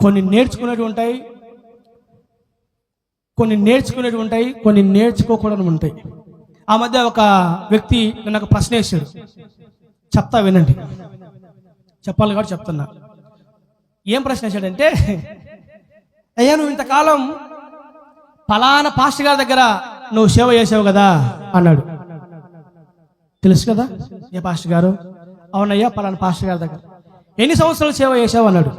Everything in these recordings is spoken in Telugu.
కొన్ని నేర్చుకునేవి ఉంటాయి, కొన్ని నేర్చుకోకూడని ఉంటాయి. ఆ మధ్య ఒక వ్యక్తి నన్ను ఒక ప్రశ్న వేశాడు, చెప్తా వినండి. చెప్పాలి కాబట్టి చెప్తున్నా. ఏం ప్రశ్న వేశాడంటే, అయ్యా నువ్వు ఇంతకాలం పలానా పాస్టర్ గారి దగ్గర నువ్వు సేవ చేసావు కదా అన్నాడు. తెలుసు కదా ఏ పాస్టర్ గారు? అవునయ్యా పలానా పాస్టర్ గారి దగ్గర. ఎన్ని సంవత్సరాలు సేవ చేసావు అన్నాడు.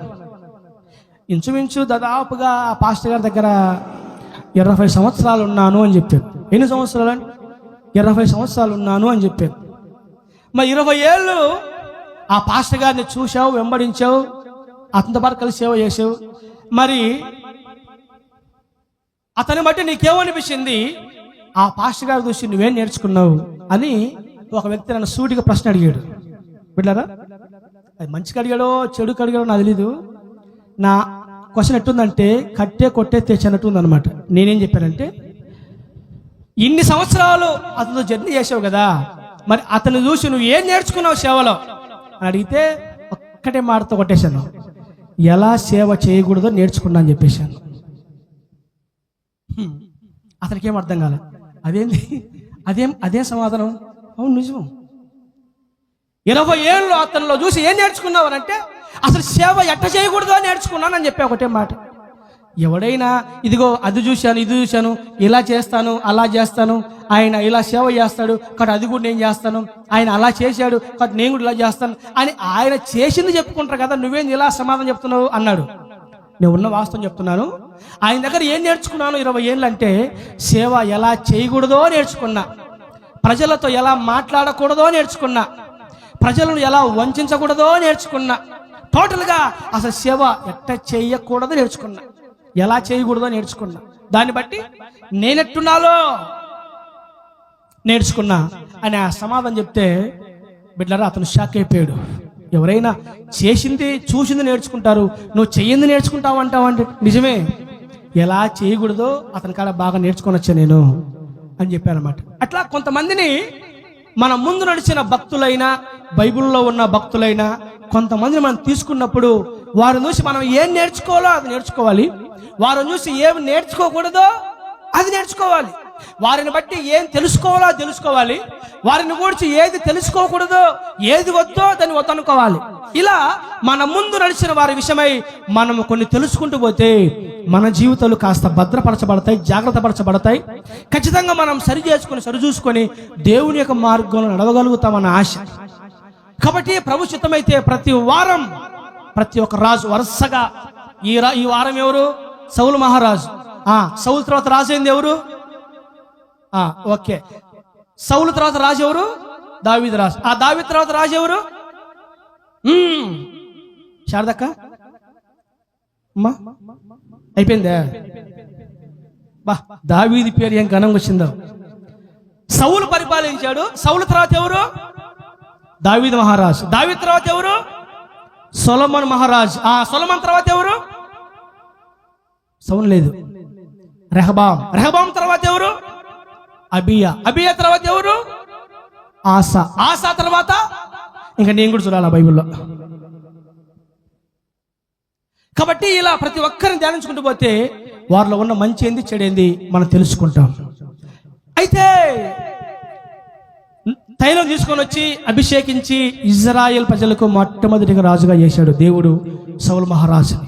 ఇంచుమించు దాదాపుగా ఆ పాస్టర్ గారి దగ్గర 20 సంవత్సరాలు ఉన్నాను అని చెప్పాను. ఎన్ని సంవత్సరాలు అని? 20 సంవత్సరాలు ఉన్నాను అని చెప్పాను. మరి 20 ఏళ్ళు ఆ పాస్టర్ గారిని చూసావు, వెంబడించావు, అతనితో పాటు కలిసి సేవ చేసావు. మరి అతని బట్టి నీకేమనిపించింది? ఆ పాస్టర్ గారి చూసి నువ్వేం నేర్చుకున్నావు అని ఒక వ్యక్తి నన్ను సూటిగా ప్రశ్న అడిగాడు. బిడ్డారా, అది మంచిగా అడిగాడో చెడుకు అడిగాడో నాకు తెలీదు. నా క్వశ్చన్ ఎట్టుందంటే కట్టే కొట్టే తెచ్చినట్టుంది అనమాట. నేనేం చెప్పానంటే, ఇన్ని సంవత్సరాలు అతనితో జర్నీ చేసావు కదా, మరి అతను చూసి నువ్వు ఏం నేర్చుకున్నావు సేవలో అని అడిగితే ఒక్కటే మాటతో కొట్టేశాను, ఎలా సేవ చేయకూడదో నేర్చుకున్నా అని చెప్పేశాను. అతనికి ఏం అర్థం కాలే. అదేంటి అదే సమాధానం? అవును నిజం. 20 ఏళ్ళు అతనిలో చూసి ఏం నేర్చుకున్నావు అని అంటే, అసలు సేవ ఎట్ట చేయకూడదో నేర్చుకున్నాను అని చెప్పి ఒకటే మాట. ఎవడైనా ఇదిగో అది చూశాను, ఇది చూశాను, ఇలా చేస్తాను, అలా చేస్తాను, ఆయన ఇలా సేవ చేస్తాడు కాబట్టి అది కూడా నేను చేస్తాను, ఆయన అలా చేశాడు కాబట్టి నేను కూడా ఇలా చేస్తాను అని ఆయన చేసింది చెప్పుకుంటారు కదా, నువ్వేం ఇలా సమాధానం చెప్తున్నావు అన్నాడు. నేను ఉన్న వాస్తవం చెప్తున్నాను. ఆయన దగ్గర ఏం నేర్చుకున్నాను 20 ఏళ్ళు అంటే, సేవ ఎలా చేయకూడదో నేర్చుకున్నా, ప్రజలతో ఎలా మాట్లాడకూడదో నేర్చుకున్నా, ప్రజలను ఎలా వంచకూడదో నేర్చుకున్నా, టోటల్గా అసలు సేవ ఎట్ట చేయకూడదో నేర్చుకున్నా, ఎలా చేయకూడదో నేర్చుకున్నా. దాన్ని బట్టి నేనెట్టున్నాలో నేర్చుకున్నా అని ఆ సమాధానం చెప్తే బిడ్డలారా అతను షాక్ అయిపోయాడు. ఎవరైనా చేసింది చూసింది నేర్చుకుంటారు, నువ్వు చెయ్యింది నేర్చుకుంటావు అంటావు అంటే నిజమే, ఎలా చేయకూడదో అతని కాడ బాగా నేర్చుకొని వచ్చా నేను అని చెప్పానమాట. అట్లా కొంతమందిని మన ముందు నడిచిన భక్తులైనా, బైబిల్లో ఉన్న భక్తులైనా కొంతమందిని మనం తీసుకున్నప్పుడు వారిని చూసి మనం ఏం నేర్చుకోవాలో అది నేర్చుకోవాలి, వారిని చూసి ఏమి నేర్చుకోకూడదో అది నేర్చుకోవాలి, వారిని బట్టి ఏం తెలుసుకోవాలో అది తెలుసుకోవాలి, వారిని గురించి ఏది తెలుసుకోకూడదో ఏది వద్దో దాన్ని వద్దనుకోవాలి. ఇలా మన ముందు నడిచిన వారి విషయమై మనము కొన్ని తెలుసుకుంటూ పోతే మన జీవితాలు కాస్త భద్రపరచబడతాయి, జాగ్రత్త పరచబడతాయి. ఖచ్చితంగా మనం సరిచూసుకొని దేవుని యొక్క మార్గంలో నడవగలుగుతామన్న ఆశ. కాబట్టి ప్రభు చిత్తమైతే ప్రతి వారం ప్రతి ఒక్క రాజు వరుసగా ఈ వారం ఎవరు? సౌలు మహారాజు. సౌలు తర్వాత రాజు అయింది ఎవరు? ఓకే, సౌలు తర్వాత రాజు ఎవరు? దావీదు రాజు. ఆ దావీదు తర్వాత రాజు ఎవరు? శారదక్క అమ్మా అయిపోయిందా? దావీదు పేరు ఏం ఘనంగా వచ్చిందో. సౌలు పరిపాలించాడు. సౌలు తర్వాత ఎవరు? దావీదు మహారాజు. దావీదు తర్వాత ఎవరు? సొలొమోను మహారాజు. సొలొమోను తర్వాత ఎవరు? సౌలు లేదు, రెహబాం. రెహబాం తర్వాత ఎవరు? అబియా. అబియా తర్వాత ఎవరు? ఆసా. ఆసా తర్వాత ఇంకా నేను కూడా చూడాలి బైబిల్లో. కాబట్టి ఇలా ప్రతి ఒక్కరిని ధ్యానించుకుంటూ పోతే వారిలో ఉన్న మంచి ఏంది చెడేంది మనం తెలుసుకుంటాం. అయితే తైలం తీసుకొని వచ్చి అభిషేకించి ఇజ్రాయేల్ ప్రజలకు మొట్టమొదటిగా రాజుగా చేశాడు దేవుడు సౌలు మహారాజుని.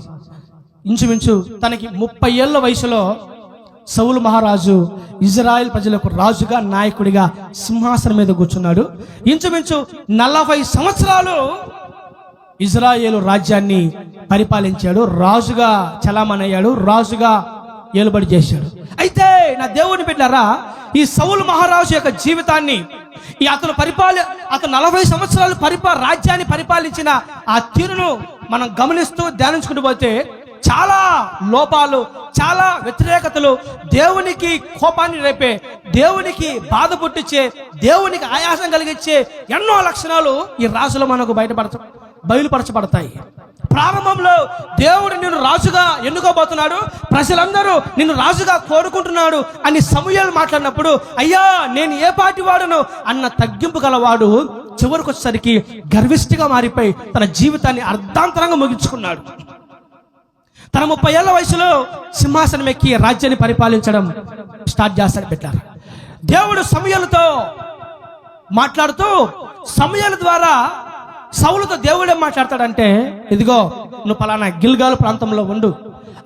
ఇంచుమించు తనకి 30 ఏళ్ల వయసులో సౌలు మహారాజు ఇజ్రాయెల్ ప్రజలకు రాజుగా, నాయకుడిగా సింహాసనం మీద కూర్చున్నాడు. ఇంచుమించు 40 సంవత్సరాలు ఇజ్రాయేలు రాజ్యాన్ని పరిపాలించాడు, రాజుగా చలామణయ్యాడు, రాజుగా ఏలుబడి చేశాడు. అయితే నా దేవుని బిడ్డలారా, ఈ సౌలు మహారాజు యొక్క జీవితాన్ని, అతను 40 సంవత్సరాలు రాజ్యాన్ని పరిపాలించిన ఆ తీరును మనం గమనిస్తూ ధ్యానించుకుంటూ పోతే చాలా లోపాలు, చాలా వ్యతిరేకతలు, దేవునికి కోపాన్ని రేపే, దేవునికి బాధ పుట్టించే, దేవునికి ఆయాసం కలిగించే ఎన్నో లక్షణాలు ఈ రాజులో మనకు బయలుపరచబడతాయి. ప్రారంభంలో దేవుడు నిన్ను రాజుగా ఎన్నుకోబోతున్నాడు, ప్రజలందరూ నిన్ను రాజుగా కోరుకుంటున్నాడు అని సమూయేలు మాట్లాడినప్పుడు, అయ్యా నేను ఏ పాటి వాడును అన్న తగ్గింపు గలవాడు చివరికి వచ్చేసరికి గర్విష్ఠిగా మారిపోయి తన జీవితాన్ని అర్ధాంతరంగా ముగించుకున్నాడు. తన 30 ఏళ్ల వయసులో సింహాసనం ఎక్కి రాజ్యాన్ని పరిపాలించడం స్టార్ట్ చేస్తాడు పెట్టారు. దేవుడు సమూయేలుతో మాట్లాడుతూ సమూయేలు ద్వారా సౌలుతో దేవుడు ఏం మాట్లాడతాడంటే, ఇదిగో నువ్వు పలానా గిల్గాలు ప్రాంతంలో ఉండు,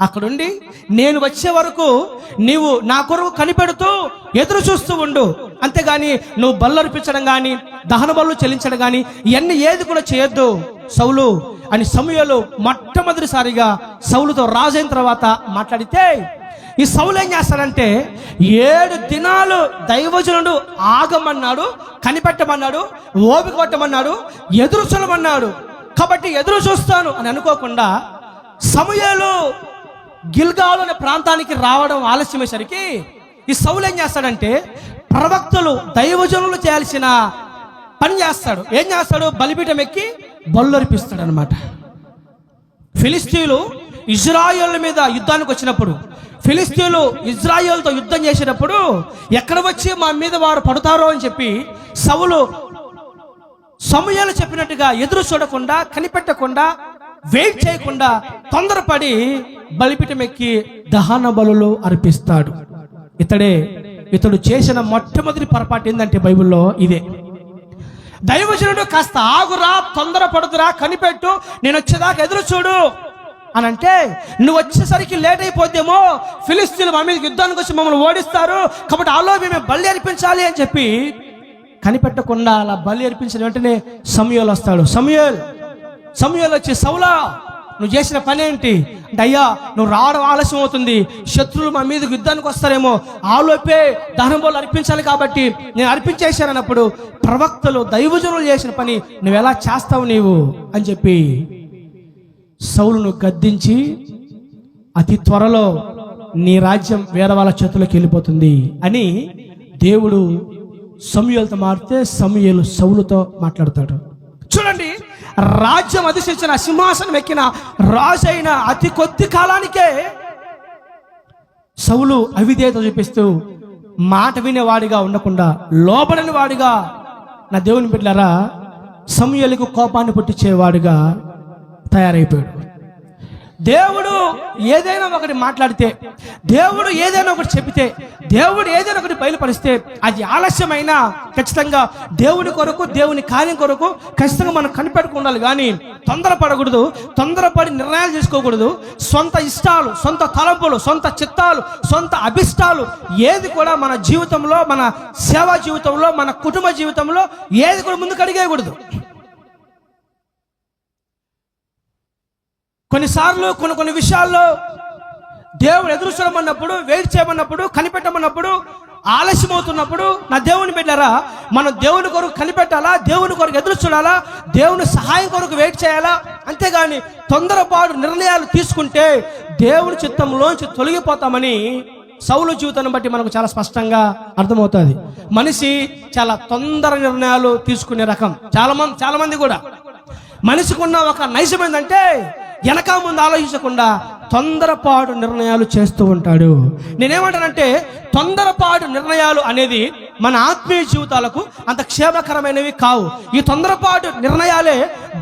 అక్కడుండి నేను వచ్చే వరకు నీవు నా కొరకు కనిపెడుతూ ఎదురు చూస్తూ ఉండు, అంతేగాని నువ్వు బలు అర్పించడం కానీ దహన బలు చెల్లించడం కానీ ఇవన్నీ ఏది కూడా చేయొద్దు సౌలు అని సమూయేలు మొట్టమొదటిసారిగా సౌలుతో రాజైన తర్వాత మాట్లాడితే, ఈ సౌలు ఏం చేస్తాడంటే 7 దినాలు దైవజనుడు ఆగమన్నాడు, కనిపెట్టమన్నాడు, ఓపిక పట్టమన్నాడు, ఎదురు చూడమన్నాడు. కాబట్టి ఎదురు చూస్తాను అని అనుకోకుండా సమూయేలు గిల్గాలు అనే ప్రాంతానికి రావడం ఆలస్యమయ్యేసరికి ఈ సౌలు ఏం చేస్తాడంటే ప్రవక్తలు దైవజనులు చేయాల్సిన పని చేస్తాడు. ఏం చేస్తాడు? బలిపీఠం ఎక్కి బలుర్పిస్తాడు అనమాట. ఫిలిస్తీన్లు ఇజ్రాయేల్ మీద యుద్ధానికి వచ్చినప్పుడు, ఫిలిస్తీన్లు ఇజ్రాయేల్తో యుద్ధం చేసేటప్పుడు ఎక్కడ వచ్చి మా మీద వారు పడతారో అని చెప్పి సౌలు సమూయేలు చెప్పినట్టుగా ఎదురు చూడకుండా, కనిపెట్టకుండా, వెయిట్ చేయకుండా తొందరపడి బలిపీఠం ఎక్కి దహన బలులు అర్పిస్తాడు. ఇతడు చేసిన మొట్టమొదటి పొరపాటు ఏంటంటే బైబిల్లో ఇదే. దైవజనుడు కాస్త ఆగురా, తొందరపడుతురా, కనిపెట్టు, నేను వచ్చేదాకా ఎదురు చూడు అని అంటే, నువ్వు వచ్చేసరికి లేట్ అయిపోద్దేమో, ఫిలిస్తీన్లు మా మీద యుద్ధానికి వచ్చి మమ్మల్ని ఓడిస్తారు, కాబట్టి ఆలోపి మేము బలి అర్పించాలి అని చెప్పి కనిపెట్టకుండా అలా బలి అర్పించిన వెంటనే సమూయేలు వస్తాడు. సమూయేలు వచ్చి, సౌలా నువ్వు చేసిన పని ఏంటి అంటే, అయ్యా నువ్వు రావడం ఆలస్యం అవుతుంది, శత్రువులు మా మీద యుద్ధానికి వస్తారేమో, ఆలోపే దహన బలులు అర్పించాలి కాబట్టి నేను అర్పించేశానన్నప్పుడు ప్రవక్తలు దైవజనులు చేసిన పని నువ్వు ఎలా చేస్తావు నీవు అని చెప్పి సౌలును గద్దించి, అతి త్వరలో నీ రాజ్యం వేరే వాళ్ళ చేతుల్లోకి వెళ్ళిపోతుంది అని దేవుడు సమూయేలుతో మారితే సమూయేలు సౌలుతో మాట్లాడతాడు. చూడండి, రాజ్యం అధిష్ఠించిన, సింహాసనం ఎక్కిన రాజు అయిన అతి కొద్ది కాలానికే సౌలు అవిధేయత చూపిస్తూ మాట వినేవాడిగా ఉండకుండా లోబడని వాడిగా, నా దేవుని బిడ్డలారా, సమూయేలుకు కోపాన్ని పుట్టించేవాడిగా తయారైపోయాడు. దేవుడు ఏదైనా ఒకటి మాట్లాడితే, దేవుడు ఏదైనా ఒకటి చెబితే, దేవుడు ఏదైనా ఒకటి బయలుపరిస్తే అది ఆలస్యమైనా ఖచ్చితంగా దేవుని కొరకు, దేవుని కార్యం కొరకు ఖచ్చితంగా మనం కనిపెట్టుకుండాలి. కానీ తొందరపడకూడదు, తొందరపడి నిర్ణయాలు తీసుకోకూడదు. సొంత ఇష్టాలు, సొంత తలంపులు, సొంత చిత్తాలు, సొంత అభిష్టాలు ఏది కూడా మన జీవితంలో, మన సేవా జీవితంలో, మన కుటుంబ జీవితంలో ఏది కూడా ముందుకు అడిగేయకూడదు. కొన్నిసార్లు కొన్ని విషయాల్లో దేవుడు ఎదురు చూడమన్నప్పుడు, వెయిట్ చేయమన్నప్పుడు, కనిపెట్టమన్నప్పుడు, ఆలస్యం అవుతున్నప్పుడు, నా దేవుని బిడ్డలారా, మనం దేవుని కొరకు కనిపెట్టాలా, దేవుని కొరకు ఎదురు చూడాలా, దేవుని సహాయం కొరకు వెయిట్ చేయాలా. అంతేగాని తొందరపాటు నిర్ణయాలు తీసుకుంటే దేవుని చిత్తంలోంచి తొలగిపోతామని సౌలు జీవితాన్ని బట్టి మనకు చాలా స్పష్టంగా అర్థమవుతుంది. మనిషి చాలా తొందర నిర్ణయాలు తీసుకునే రకం. చాలా మంది కూడా మనిషికి ఉన్న ఒక నైజం ఏంటంటే వెనక ముందు ఆలోచించకుండా తొందరపాటు నిర్ణయాలు చేస్తూ ఉంటాడు. నేనేమంటానంటే, తొందరపాటు నిర్ణయాలు అనేది మన ఆత్మీయ జీవితాలకు అంత క్షేమకరమైనవి కావు. ఈ తొందరపాటు నిర్ణయాలే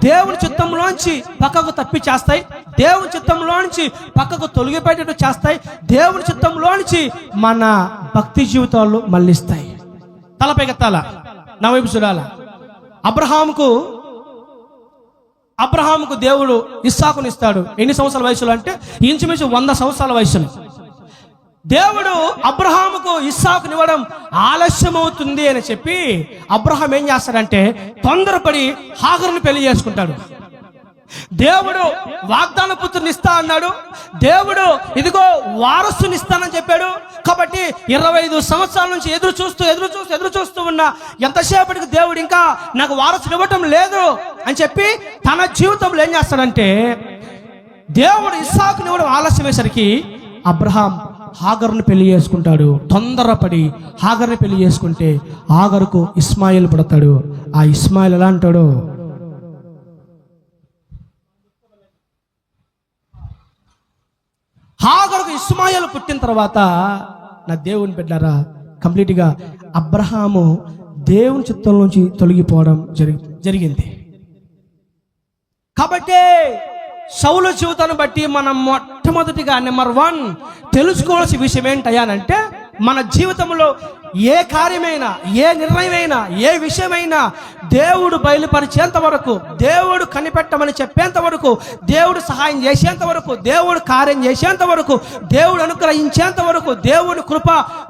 దేవుని చిత్తంలోంచి పక్కకు తప్పిచేస్తాయి, దేవుని చిత్తంలోంచి పక్కకు తొలగిపోయేటట్టు చేస్తాయి, దేవుని చిత్తంలోంచి మన భక్తి జీవితాలు మళ్ళిస్తాయి. తలపైకెత్తాల, నా వైపు చూడాల. అబ్రహాముకు దేవుడు ఇస్సాకుని ఇస్తాడు. ఎన్ని సంవత్సరాల వయసులో అంటే ఇంచుమించు 100 సంవత్సరాల వయసులో దేవుడు అబ్రహాముకు ఇస్సాకునివ్వడం ఆలస్యం అవుతుంది అని చెప్పి అబ్రహాం ఏం చేస్తాడంటే తొందరపడి హాగరుని పెళ్లి చేసుకుంటాడు. దేవుడు వాగ్దాన పుత్రుని ఇస్తా అన్నాడు, దేవుడు ఇదిగో వారసుని ఇస్తానని చెప్పాడు. కాబట్టి 25 సంవత్సరాల నుంచి ఎదురు చూస్తూ ఉన్న ఎంతసేపటికి దేవుడు ఇంకా నాకు వారసుని ఇవ్వటం లేదు అని చెప్పి తన జీవితంలో ఏం చేస్తాడంటే, దేవుడు ఇస్సాకుని ఇవ్వడం ఆలస్యమయ్యేసరికి అబ్రహాం హాగరుని పెళ్లి చేసుకుంటాడు. తొందరపడి హాగరుని పెళ్లి చేసుకుంటే హాగరుకు ఇస్మాయిల్ పుడతాడు. ఆ ఇస్మాయిల్ ఎలా అంటాడు, హాగరుకు ఇస్మాయిల్ పుట్టిన తర్వాత, నా దేవుని బిడ్డలారా, కంప్లీట్గా అబ్రహాము దేవుని చిత్తంలోంచి తొలగిపోవడం జరిగింది. కాబట్టి సౌలు జీవితాన్ని బట్టి మనం మొట్టమొదటిగా నెంబర్ 1 తెలుసుకోవాల్సిన విషయం ఏంటయ్యానంటే, మన జీవితంలో ఏ కార్యమైనా, ఏ నిర్ణయమైనా, ఏ విషయమైనా దేవుడు బయలుపరిచేంత వరకు, దేవుడు కనిపెట్టమని చెప్పేంత వరకు, దేవుడు సహాయం చేసేంత వరకు, దేవుడు కార్యం చేసేంత వరకు, దేవుడు అనుగ్రహించేంత వరకు, దేవుడి కృప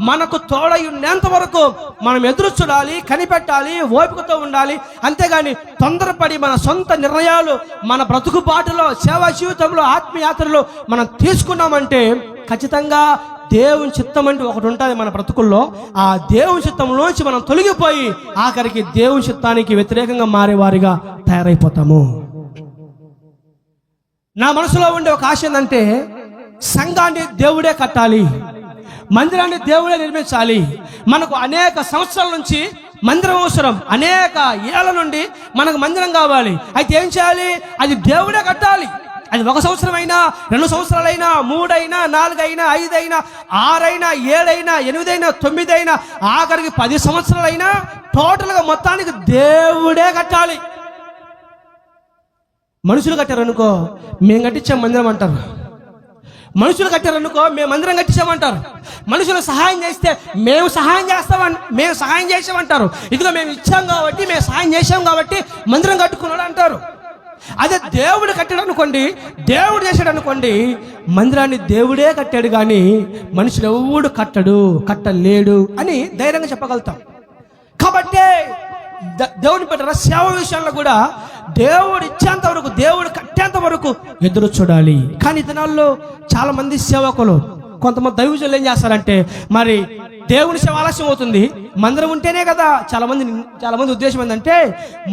మనకు తోడై ఉండేంత వరకు మనం ఎదురు చూడాలి, కనిపెట్టాలి, ఓపికతో ఉండాలి. అంతేగాని తొందరపడి మన సొంత నిర్ణయాలు మన బ్రతుకు బాటలో, సేవా జీవితంలో, ఆత్మయాత్రలో మనం తీసుకున్నామంటే ఖచ్చితంగా దేవుని చిత్తం అంటే ఒకటి ఉంటుంది మన బ్రతుకుల్లో. ఆ దేవుని చిత్తంలోంచి మనం తొలగిపోయి ఆఖరికి దేవుని చిత్తానికి వ్యతిరేకంగా మారేవారిగా తయారైపోతాము. నా మనసులో ఉండే ఒక ఆశ ఏంటంటే, సంఘాన్ని దేవుడే కట్టాలి, మందిరాన్ని దేవుడే నిర్మించాలి. మనకు అనేక సంవత్సరాల నుంచి మందిరం అవసరం, అనేక ఏళ్ల నుండి మనకు మందిరం కావాలి. అయితే ఏం చేయాలి? అది దేవుడే కట్టాలి. అది 1 సంవత్సరం అయినా, 2 సంవత్సరాలైనా, 3 అయినా, 4 అయినా, 5 అయినా, 6 అయినా, 7 అయినా, 8 అయినా, 9 అయినా, ఆఖరికి 10 సంవత్సరాలైనా టోటల్గా మొత్తానికి దేవుడే కట్టాలి. మనుషులు కట్టారనుకో మేము కట్టించాం మందిరం అంటారు, మనుషులు కట్టారనుకో మేము మందిరం కట్టించామంటారు, మనుషులు సహాయం చేస్తే మేము సహాయం చేసామంటారు. ఇదిగో మేము ఇచ్చాం కాబట్టి, మేము సహాయం చేసాం కాబట్టి మందిరం కట్టుకున్నాడు అంటారు. అదే దేవుడు కట్టాడు అనుకోండి, దేవుడు చేశాడు అనుకోండి, మందిరాన్ని దేవుడే కట్టాడు కానీ మనుషులు ఎవడు కట్టలేడు అని ధైర్యంగా చెప్పగలుగుతాం. కాబట్టి దేవుని పెట్టిన సేవ విషయంలో కూడా దేవుడు ఇచ్చేంత వరకు, దేవుడు కట్టేంత వరకు ఎదురు చూడాలి. కానీ ఈ దినాల్లో చాలా మంది సేవకులు, కొంతమంది దైవజనులు ఏం చేస్తారంటే, మరి దేవుని సేవ ఆలస్యం అవుతుంది, మందిరం ఉంటేనే కదా. చాలా మంది ఉద్దేశం ఏంటంటే,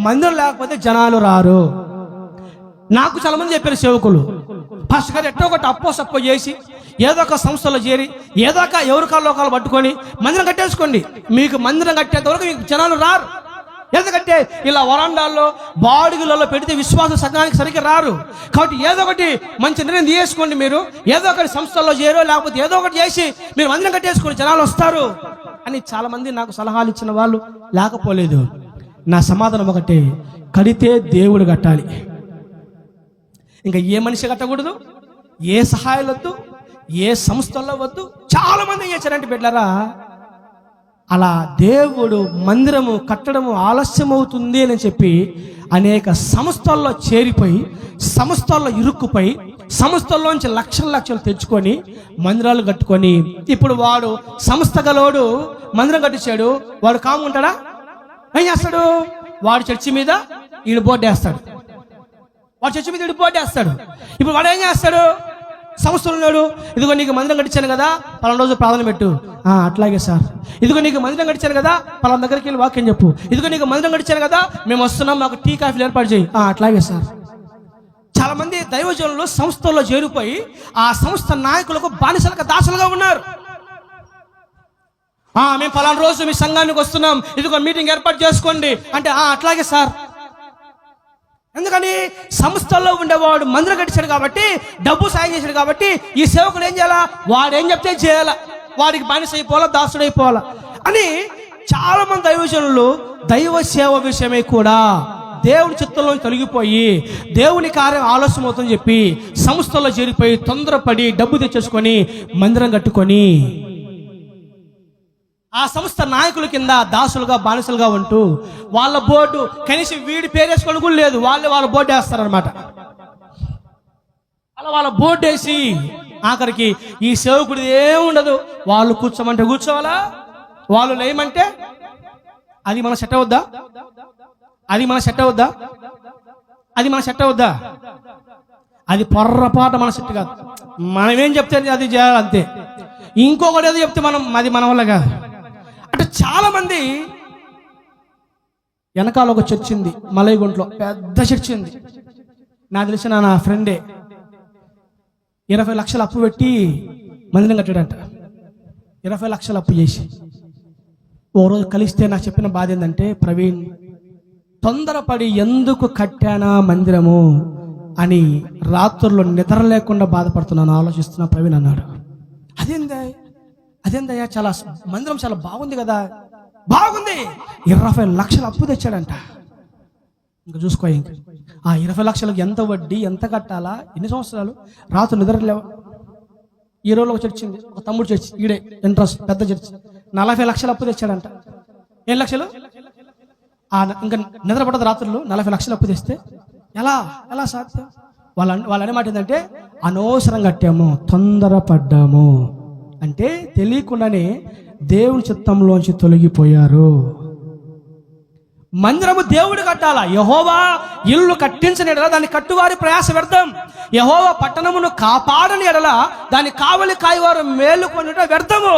మందిరం లేకపోతే జనాలు రారు. నాకు చాలా మంది చెప్పారు సేవకులు, ఫస్ట్ గారు ఎట్టో ఒకటి అప్పో చేసి ఏదో ఒక సంస్థలో చేరి ఏదో ఒక ఎవరి కాళ్ళు పట్టుకొని మందిరం కట్టేసుకోండి, మీకు మందిరం కట్టేంత వరకు మీకు జనాలు రారు. ఎందుకంటే ఇలా వరండాల్లో, బాడుగులలో పెడితే విశ్వాస సంఘానికి సరిగ్గా రారు. కాబట్టి ఏదో ఒకటి మంచి నిర్ణయం తీసుకోండి, మీరు ఏదో ఒకటి సంస్థల్లో చేరో లేకపోతే ఏదో ఒకటి చేసి మీరు మందిరం కట్టేసుకోండి, జనాలు వస్తారు అని చాలా మంది నాకు సలహాలు ఇచ్చిన వాళ్ళు లేకపోలేదు. నా సమాధానం ఒకటే, కడితే దేవుడు కట్టాలి, ఇంకా ఏ మనిషి కట్టకూడదు, ఏ సహాయాలు వద్దు, ఏ సంస్థల్లో వద్దు. చాలా మంది ఏం చేశారంటే బిడ్డలారా, అలా దేవుడు మందిరము కట్టడము ఆలస్యం అవుతుంది అని చెప్పి అనేక సంస్థల్లో చేరిపోయి, సంస్థల్లో ఇరుక్కుపోయి, సంస్థల్లోంచి లక్షలు తెచ్చుకొని మందిరాలు కట్టుకొని, ఇప్పుడు వాడు సంస్థ గలోడు మందిరం కట్టించాడు, వాడు కాముంటాడా? ఏం చేస్తాడు? వాడు చర్చి మీద ఈడు బోర్డు వేస్తాడు, వాడు చర్చి మీద ఈడు బోర్డు వేస్తాడు. ఇప్పుడు వాడు ఏం చేస్తాడు? సంస్థలు ఉన్నాడు, ఇదిగో నీకు మందిరం కట్టించాను కదా, పలానా రోజు ప్రార్థన పెట్టు. అట్లాగే సార్. ఇదిగో నీకు మందిరం కట్టించాను కదా, పలానా దగ్గరికి వెళ్ళి వాక్యం చెప్పు. ఇదిగో నీకు మందిరం కట్టించాను కదా, మేము వస్తున్నాం, మాకు టీ కాఫీలు ఏర్పాటు చేయి. అట్లాగే సార్. చాలా మంది దైవజనులు సంస్థల్లో చేరిపోయి ఆ సంస్థ నాయకులకు బానిసలుగా, దాసులుగా ఉన్నారు. మేము పలానా రోజు మీ సంఘానికి వస్తున్నాం, ఇదిగో మీటింగ్ ఏర్పాటు చేసుకోండి అంటే అట్లాగే సార్. ఎందుకని? సంస్థల్లో ఉండేవాడు మందిరం కట్టించాడు కాబట్టి, డబ్బు సాయం చేశాడు కాబట్టి, ఈ సేవకుడు ఏం చేయాలా? వాడు ఏం చెప్తే చేయాలా, వాడికి బానిస అయిపోవాలా, దాసుడైపోవాలా అని చాలా మంది దైవజనులు దైవ సేవ విషయమై కూడా దేవుని చిత్తంలో తొలగిపోయి దేవుని కార్యం ఆలస్యం అవుతుందని చెప్పి సంస్థల్లో చేరిపోయి తొందరపడి డబ్బు తెచ్చేసుకొని మందిరం కట్టుకొని ఆ సంస్థ నాయకుల కింద దాసులుగా, బానిసలుగా ఉంటూ వాళ్ళ బోర్డు కనీసం వీడి పేరేసుకోవడం కూడా లేదు, వాళ్ళ బోర్డు వేస్తారనమాట. అలా వాళ్ళ బోర్డు వేసి ఆఖరికి ఈ సేవకుడు ఏముండదు, వాళ్ళు కూర్చోమంటే కూర్చోవాలా, వాళ్ళు లేమంటే అది మన సెట్ అవుద్దా? అది మన సెట్ అవుద్దా? అది పొర్రపాట మన సెట్ కాదు. మనం ఏం చెప్తే అది చేయాలంతే. ఇంకొకటి ఏదో చెప్తే అది మన వల్ల కాదు. అంటే చాలా మంది వెనకాల ఒక చర్చ్ ఉంది, మలైగుంట్లో పెద్ద చర్చ్ ఉంది. నాకు తెలిసిన నా ఫ్రెండే 20 లక్షలు అప్పు పెట్టి మందిరం కట్టాడంట. 20 లక్షలు అప్పు చేసి ఓ రోజు కలిస్తే నాకు చెప్పిన బాధ ఏంటంటే, ప్రవీణ్, తొందరపడి ఎందుకు కట్టానా మందిరము అని రాత్రుల్లో నిద్ర లేకుండా బాధపడుతున్నాను, ఆలోచిస్తున్నా ప్రవీణ్ అన్నాడు. అదేందయ్యా, చాలా మందిరం చాలా బాగుంది కదా. బాగుంది, 20 లక్షలు అప్పు తెచ్చాడంట. ఇంకా చూసుకో. ఇంకా ఆ 20 లక్షలకు ఎంత వడ్డీ, ఎంత కట్టాలా, ఎన్ని సంవత్సరాలు, రాత్రి నిద్ర లేవా. ఈ రోజులో ఒక చర్చి ఉంది, ఒక తమ్ముడు చర్చి, ఈడే ఇంట్రెస్ట్ పెద్ద చర్చి, 40 లక్షలు అప్పు తెచ్చాడంట. 7 లక్షలు ఇంకా నిద్ర పడదు రాత్రులు. 40 లక్షలు అప్పు తెస్తే ఎలా సాధ్యం? వాళ్ళ అనే మాట ఏంటంటే, అనవసరం కట్టాము, తొందరపడ్డాము. అంటే తెలియకుండానే దేవుని చిత్తంలోంచి తొలగిపోయారు. మందిరము దేవుడు కట్టాలా. యెహోవా ఇల్లు కట్టించని ఎడల దాన్ని కట్టువారి ప్రయాస వ్యర్థం. యెహోవా పట్టణమును కాపాడని ఎడల దాన్ని కావలి కాయవారు మేలుకొనుట వ్యర్థము.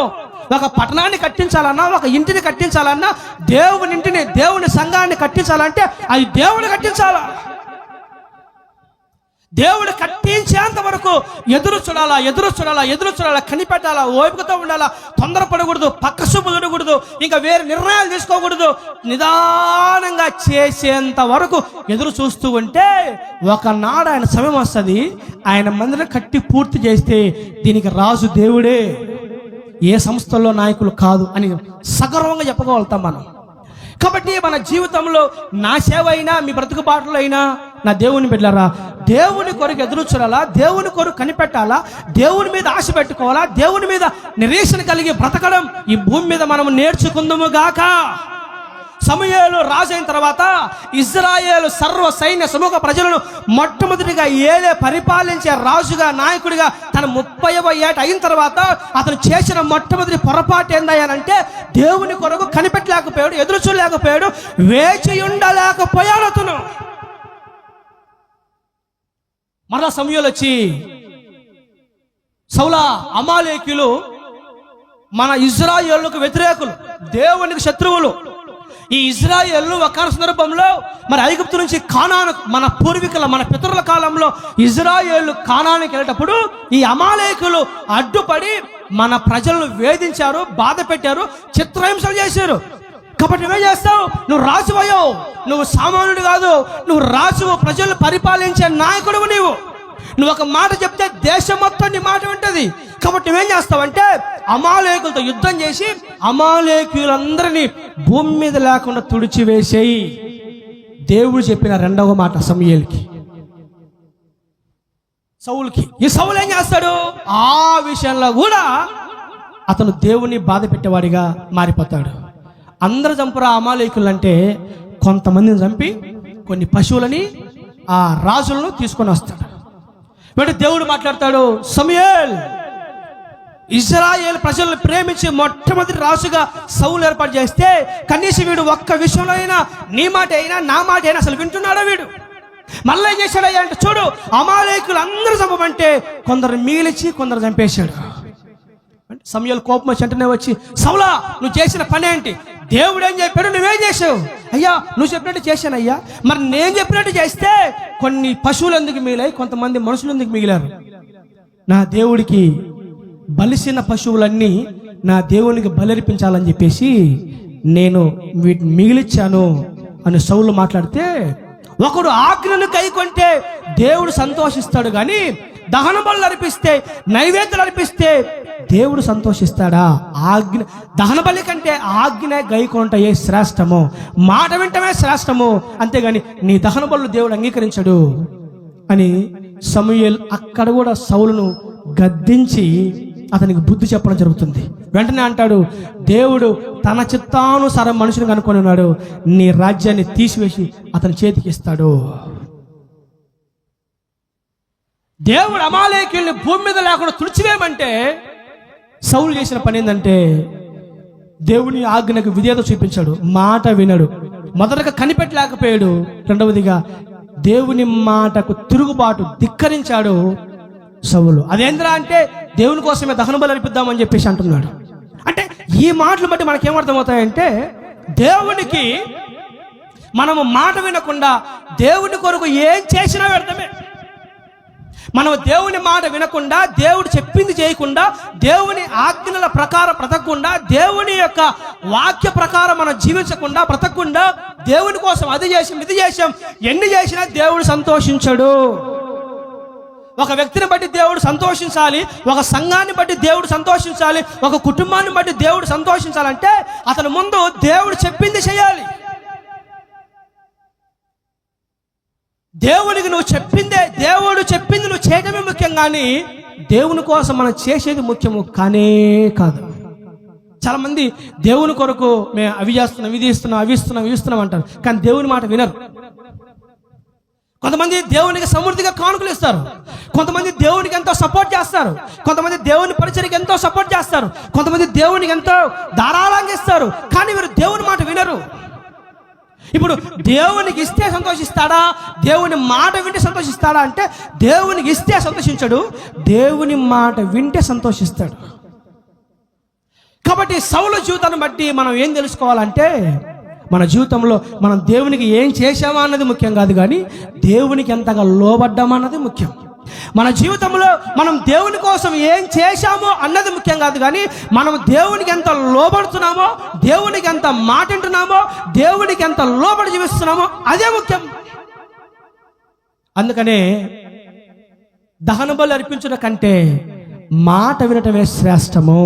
ఒక పట్టణాన్ని కట్టించాలన్నా, ఒక ఇంటిని కట్టించాలన్నా, దేవుని ఇంటిని, దేవుని సంఘాన్ని కట్టించాలంటే అది దేవుడు కట్టించాలా. దేవుడు కట్టించేంత వరకు ఎదురు చూడాలా, కనిపెట్టాలా, ఓపికతో ఉండాలా, తొందరపడకూడదు, పక్క చూపు చూడకూడదు, ఇంకా వేరే నిర్ణయాలు తీసుకోకూడదు. నిదానంగా చేసేంత వరకు ఎదురు చూస్తూ ఉంటే ఒకనాడు ఆయన సమయం వస్తుంది, ఆయన మందిరం కట్టి పూర్తి చేస్తే దీనికి రాజు దేవుడే, ఏ సంస్థల్లో నాయకులు కాదు అని సగర్వంగా చెప్పగలుగుతాం మనం. కాబట్టి మన జీవితంలో నా సేవ అయినా, మీ బ్రతుకుబాటులో అయినా, నా దేవుని బిడ్డలారా, దేవుని కొరకు ఎదురు చూడాలా, దేవుని కొరకు కనిపెట్టాలా, దేవుని మీద ఆశ పెట్టుకోవాలా, దేవుని మీద నిరీక్షణ కలిగి బ్రతకడం ఈ భూమి మీద మనం నేర్చుకుందాము గాక. సమూయేలు రాజు అయిన తర్వాత ఇజ్రాయేలు సర్వ సైన్య సమూహ ప్రజలను మొట్టమొదటిగా పరిపాలించే రాజుగా, నాయకుడిగా తన 30వ ఏట అయిన తర్వాత అతను చేసిన మొట్టమొదటి పొరపాటు ఏందయ్యానంటే, దేవుని కొరకు కనిపెట్టలేకపోయాడు, ఎదురు చూడలేకపోయాడు, వేచి ఉండలేకపోయాడు అతను. మరలా సమూయేలు వచ్చి, సౌలా, అమాలేకీయులు మన ఇజ్రాయేలుకు వ్యతిరేకులు, దేవునికి శత్రువులు. ఈ ఇజ్రాయేలు ఒక సందర్భంలో మరి ఐగుప్తు నుంచి కానాను, మన పూర్వీకుల, మన పితరుల కాలంలో ఇజ్రాయేలు కానానికి వెళ్ళేటప్పుడు ఈ అమాలేకులు అడ్డుపడి మన ప్రజలను వేధించారు, బాధ పెట్టారు, చిత్రహింసలు చేశారు. కాబట్టి నువ్వేం చేస్తావు? నువ్వు రాజు అయ్యావు, నువ్వు సామాన్యుడు కాదు, నువ్వు రాజు, ప్రజలను పరిపాలించే నాయకుడు. నువ్వు ఒక మాట చెప్తే దేశం మొత్తం నీ మాట ఉంటుంది. కాబట్టి నువ్వేం చేస్తావంటే అమాలేకులతో యుద్ధం చేసి అమాలేకులందరినీ భూమి మీద లేకుండా తుడిచివేసేయి. దేవుడు చెప్పిన రెండవ మాట సమూయేలుకి, సౌలుకి. ఈ సౌలు ఏం చేస్తాడు? ఆ విషయంలో కూడా అతను దేవుని బాధ పెట్టేవాడిగా మారిపోతాడు. అందరు చంపురా అమాలేకులంటే కొంతమందిని చంపి కొన్ని పశువులని, ఆ రాజులను తీసుకొని వస్తాడు. వెంటనే దేవుడు మాట్లాడతాడు, సమూయేల్, ఇజ్రాయేల్ ప్రజలను ప్రేమించి మొట్టమొదటి రాజుగా సౌలు ఏర్పాటు చేస్తే కనీసం వీడు ఒక్క విషయంలో అయినా, నీ మాట అయినా, నా మాట అయినా అసలు వింటున్నాడా వీడు? మళ్ళీ ఏం చేశాడయ్యా అంటే, చూడు, అమాలేకులు అందరూ చంపమంటే కొందరు మిగిలిచి కొందరు చంపేశాడు. సమూయేలు కోపం వచ్చి వెంటనే వచ్చి, సౌలా, నువ్వు చేసిన పని ఏంటి? దేవుడు ఏం చెప్పాడు, నువ్వేం చేసావు? అయ్యా, నువ్వు చెప్పినట్టు చేశానయ్యా. మరి నేను చెప్పినట్టు చేస్తే కొన్ని పశువులు ఎందుకు మిగిలాయి, కొంతమంది మనుషులు ఎందుకు మిగిలారు? నా దేవుడికి బలిసిన పశువులన్నీ నా దేవునికి బలర్పించాలని చెప్పేసి నేను వీటిని మిగిలిచ్చాను అని సౌలు మాట్లాడితే, ఒకడు ఆజ్ఞను కైకొంటే దేవుడు సంతోషిస్తాడు, కానీ దహన బలులు అర్పిస్తే, నైవేద్యాలు అర్పిస్తే దేవుడు సంతోషిస్తాడా? ఆజ్ఞ, దహన బలి కంటే ఆజ్ఞ గైకొనటయే శ్రేష్టము, మాట వింటమే శ్రేష్టము, అంతేగాని నీ దహన బలులు దేవుడు అంగీకరించడు అని సమూయేలు అక్కడ కూడా సౌలును గద్దించి అతనికి బుద్ధి చెప్పడం జరుగుతుంది. వెంటనే అంటాడు, దేవుడు తన చిత్తానుసారం మనుషుని కనుక్కొని ఉన్నాడు, నీ రాజ్యాన్ని తీసివేసి అతని చేతికి ఇస్తాడు. దేవుడు అమాలేకీయుల్ని భూమి మీద లేకుండా తుడిచివేయమంటే సౌలు చేసిన పని ఏంటంటే దేవుని ఆజ్ఞకు విధేయత చూపించాడు, మాట వినడు. మొదటగా కనిపెట్టలేకపోయాడు, రెండవదిగా దేవుని మాటకు తిరుగుబాటు, ధిక్కరించాడు సౌలు. అదేంద్రా అంటే దేవుని కోసమే దహన బలి అర్పిద్దామని చెప్పేసి అంటున్నాడు. అంటే ఈ మాటలు బట్టి మనకేమర్థమవుతాయంటే, దేవునికి మనము మాట వినకుండా దేవుని కొరకు ఏం చేసినా వ్యర్థమే. మనం దేవుని మాట వినకుండా, దేవుడు చెప్పింది చేయకుండా, దేవుని ఆజ్ఞల ప్రకారం బ్రతకకుండా, దేవుని యొక్క వాక్య ప్రకారం మనం జీవించకుండా, బ్రతకకుండా, దేవుని కోసం అది చేసాం, ఇది చేసాం, ఎన్ని చేసినా దేవుడు సంతోషించడు. ఒక వ్యక్తిని బట్టి దేవుడు సంతోషించాలి, ఒక సంఘాన్ని బట్టి దేవుడు సంతోషించాలి, ఒక కుటుంబాన్ని బట్టి దేవుడు సంతోషించాలంటే అతను ముందు దేవుడు చెప్పింది చేయాలి. దేవునికి నువ్వు చెప్పిందే, దేవుడు చెప్పింది నువ్వు చేయడమే ముఖ్యం, కానీ దేవుని కోసం మనం చేసేది ముఖ్యము కానే కాదు. చాలా మంది దేవుని కొరకు మేము అవి చేస్తున్నాం, ఇది ఇస్తున్నాం, అవి ఇస్తున్నాం, ఇవి ఇస్తున్నాం అంటారు, కానీ దేవుని మాట వినరు. కొంతమంది దేవునికి సమృద్ధిగా కానుకలు ఇస్తారు, కొంతమంది దేవునికి ఎంతో సపోర్ట్ చేస్తారు, కొంతమంది దేవుని పరిచర్యకి ఎంతో సపోర్ట్ చేస్తారు, కొంతమంది దేవునికి ఎంతో ధారాళంగా ఇస్తారు, కానీ వీరు దేవుని మాట వినరు. ఇప్పుడు దేవునికి ఇస్తే సంతోషిస్తాడా, దేవుని మాట వింటే సంతోషిస్తాడా అంటే దేవునికి ఇస్తే సంతోషించడు, దేవుని మాట వింటే సంతోషిస్తాడు. కాబట్టి సౌలు జీవితాన్ని బట్టి మనం ఏం తెలుసుకోవాలంటే, మన జీవితంలో మనం దేవునికి ఏం చేశామా అన్నది ముఖ్యం కాదు, కానీ దేవునికి ఎంతగా లోబడ్డామా అన్నది ముఖ్యం. మన జీవితంలో మనం దేవుని కోసం ఏం చేశామో అన్నది ముఖ్యం కాదు, కానీ మనం దేవునికి ఎంత లోబడుతున్నామో, దేవునికి ఎంత మాట వింటున్నామో, దేవునికి ఎంత లోబడి జీవిస్తున్నామో అదే ముఖ్యం. అందుకనే దహన బలి అర్పించడం కంటే మాట వినటమే శ్రేష్టము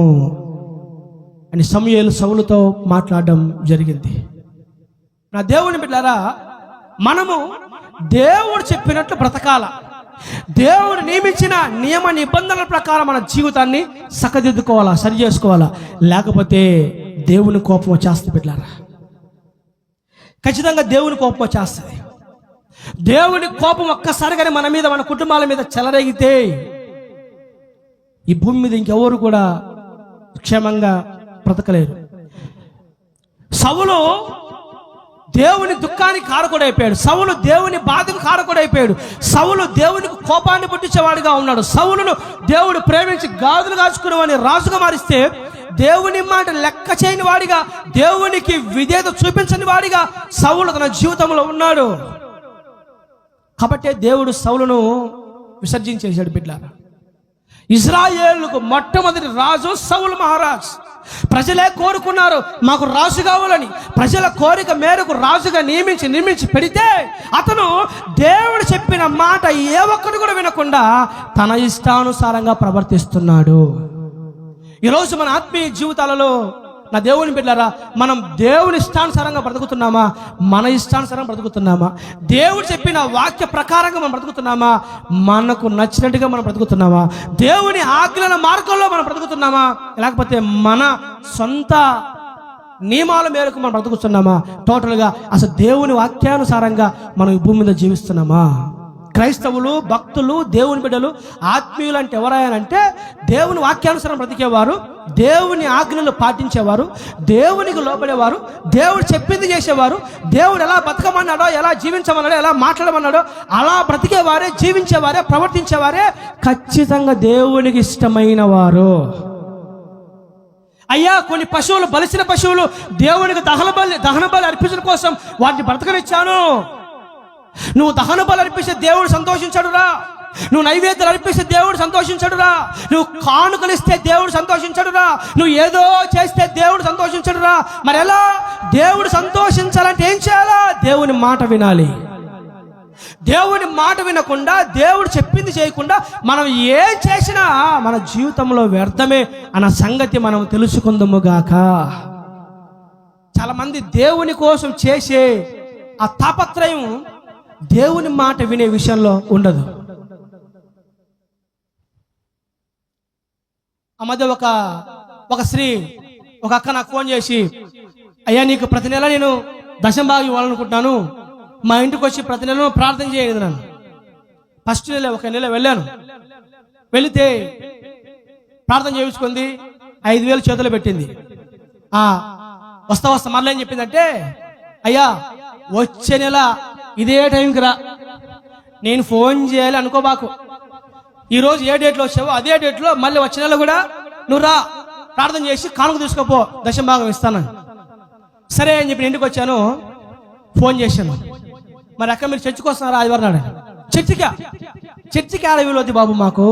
అని సమూయేలు సౌలుతో మాట్లాడడం జరిగింది. నా దేవుని బిడ్డలారా, మనము దేవుడు చెప్పినట్లు బ్రతకాల, దేవుడు నియమించిన నియమ నిబంధనల ప్రకారం మన జీవితాన్ని సరిదిద్దుకోవాలా, సరి చేసుకోవాలా, లేకపోతే దేవుని కోపం వచ్చేస్తుంది. బిడ్డలారా, ఖచ్చితంగా దేవుని కోపం వచ్చేస్తుంది. దేవుని కోపం ఒక్కసారిగానే మన మీద, మన కుటుంబాల మీద చెలరేగితే ఈ భూమి మీద ఇంకెవరు కూడా క్షేమంగా బ్రతకలేరు. సౌలు దేవుని దుఃఖానికి కారకుడైపోయాడు, సౌలు దేవుని బాధకు కారకుడైపోయాడు, సౌలు దేవునికి కోపాన్ని పుట్టించేవాడిగా ఉన్నాడు. సౌలును దేవుడు ప్రేమించి గాజులు కాచుకునేవాడిని రాజుగా మారిస్తే, దేవుని మాట లెక్క చేయని వాడిగా, దేవునికి విధేయత చూపించని వాడిగా సౌలు తన జీవితంలో ఉన్నాడు. కాబట్టే దేవుడు సౌలును విసర్జించేశాడు. బిడ్డలారా, ఇజ్రాయేలుకు మొట్టమొదటి రాజు సౌలు మహారాజ్. ప్రజలే కోరుకున్నారు మాకు రాజు కావాలని, ప్రజల కోరిక మేరకు రాజుగా నియమించి పెడితే అతను దేవుడు చెప్పిన మాట ఏ ఒక్కరు కూడా వినకుండా తన ఇష్టానుసారంగా ప్రవర్తిస్తున్నాడు. ఈరోజు మన ఆత్మీయ జీవితాలలో నా దేవుని బిడ్డలారా, మనం దేవుని ఇష్టానుసారంగా బ్రతుకుతున్నామా, మన ఇష్టానుసారంగా బ్రతుకుతున్నామా, దేవుడు చెప్పిన వాక్య ప్రకారంగా మనం బ్రతుకుతున్నామా, మనకు నచ్చినట్టుగా మనం బ్రతుకుతున్నామా, దేవుని ఆజ్ఞల మార్గంలో మనం బ్రతుకుతున్నామా, లేకపోతే మన సొంత నియమాల మేరకు మనం బ్రతుకుతున్నామా, టోటల్గా అసలు దేవుని వాక్యానుసారంగా మనం ఈ భూమి మీద జీవిస్తున్నామా? క్రైస్తవులు, భక్తులు, దేవుని బిడ్డలు, ఆత్మీయులు అంటే ఎవరైనా దేవుని వాక్యానుసారం బ్రతికేవారు, దేవుని ఆజ్ఞలు పాటించేవారు, దేవునికి లోబడేవారు, దేవుడు చెప్పింది చేసేవారు, దేవుడు ఎలా బతకమన్నాడో, ఎలా జీవించమన్నాడో, ఎలా మాట్లాడమన్నాడో అలా బ్రతికేవారే, జీవించేవారే, ప్రవర్తించేవారే ఖచ్చితంగా దేవునికి ఇష్టమైన వారు. అయ్యా, కొన్ని పశువులు, బలిసిన పశువులు దేవునికి దహన బలి అర్పించడం కోసం వాటిని బ్రతకనిచ్చాను. నువ్వు దహన బలి అర్పిస్తే దేవుడు సంతోషించడురా, నువ్వు నైవేద్యాలు అర్పిస్తే దేవుడు సంతోషించడురా, నువ్వు కానుకలిస్తే దేవుడు సంతోషించడురా, నువ్వు ఏదో చేస్తే దేవుడు సంతోషించడురా. మరి ఎలా దేవుడు సంతోషించాలంటే ఏం చేయాలా? దేవుని మాట వినాలి. దేవుని మాట వినకుండా, దేవుడు చెప్పింది చేయకుండా మనం ఏం చేసినా మన జీవితంలో వ్యర్థమే అన్న సంగతి మనం తెలుసుకుందాముగాక. చాలా మంది దేవుని కోసం చేసే ఆ తాపత్రయం దేవుని మాట వినే విషయంలో ఉండదు. ఆ మధ్య ఒక స్త్రీ, ఒక అక్క నాకు ఫోన్ చేసి, అయ్యా నీకు ప్రతి నెల నేను దశంభాగం ఇవ్వాలనుకుంటున్నాను, మా ఇంటికి వచ్చి ప్రతి నెల ప్రార్థన చేయలేదు. నన్ను ఫస్ట్ నెల ఒక నెల వెళ్ళాను, వెళితే ప్రార్థన చేయించుకుంది, 5,000 చేతులు పెట్టింది. వస్తా మరలా ఏం చెప్పిందంటే, అయ్యా వచ్చే నెల ఇదే టైంకి రా, నేను ఫోన్ చేయాలి అనుకోబాకు, ఈరోజు ఏ డేట్లో వచ్చావో అదే డేట్లో మళ్ళీ వచ్చే నెల కూడా నువ్వు రా, ప్రార్థన చేసి కానుక తీసుకోపో, దశంభాగం ఇస్తాను. సరే అని చెప్పి ఇంటికి వచ్చాను, ఫోన్ చేశాను, మరి అక్క మీరు చర్చికి వస్తున్నారా ఆదివారం నాడు? చర్చికి ఆడ వీలవుద్ది బాబు, మాకు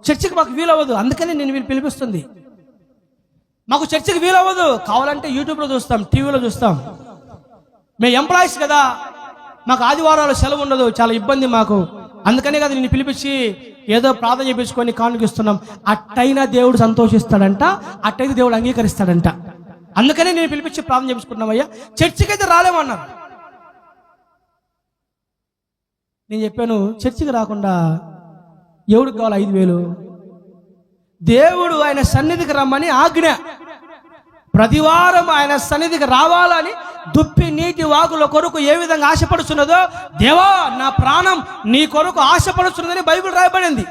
చర్చికి మాకు వీలవ్వదు, అందుకని నేను వీళ్ళు పిలిపిస్తుంది. మాకు చర్చికి వీలవ్వదు, కావాలంటే యూట్యూబ్లో చూస్తాం, టీవీలో చూస్తాం. మేము ఎంప్లాయీస్ కదా, మాకు ఆదివారాలు సెలవు ఉండదు, చాలా ఇబ్బంది మాకు, అందుకనే కదా నిన్ను పిలిపించి ఏదో ప్రార్థన చేయించుకొని కానుకిస్తున్నాం. అట్టయినా దేవుడు సంతోషిస్తాడంట, అట్టయితే దేవుడు అంగీకరిస్తాడంట, అందుకనే నేను పిలిపించి ప్రార్థన చేయించుకున్నామయ్యా, చర్చికి అయితే రాలేమన్నారు. నేను చెప్పాను, చర్చికి రాకుండా ఎవడికి కావాలి 5,000? దేవుడు ఆయన సన్నిధికి రమ్మని ఆజ్ఞ. ప్రతివారం ఆయన సన్నిధికి రావాలని దుప్పి నీటి వాగుల కొరకు ఏ విధంగా ఆశపడుచున్నదో, దేవా నా ప్రాణం నీ కొరకు ఆశపడుచున్నదని బైబిల్ రాయబడింది.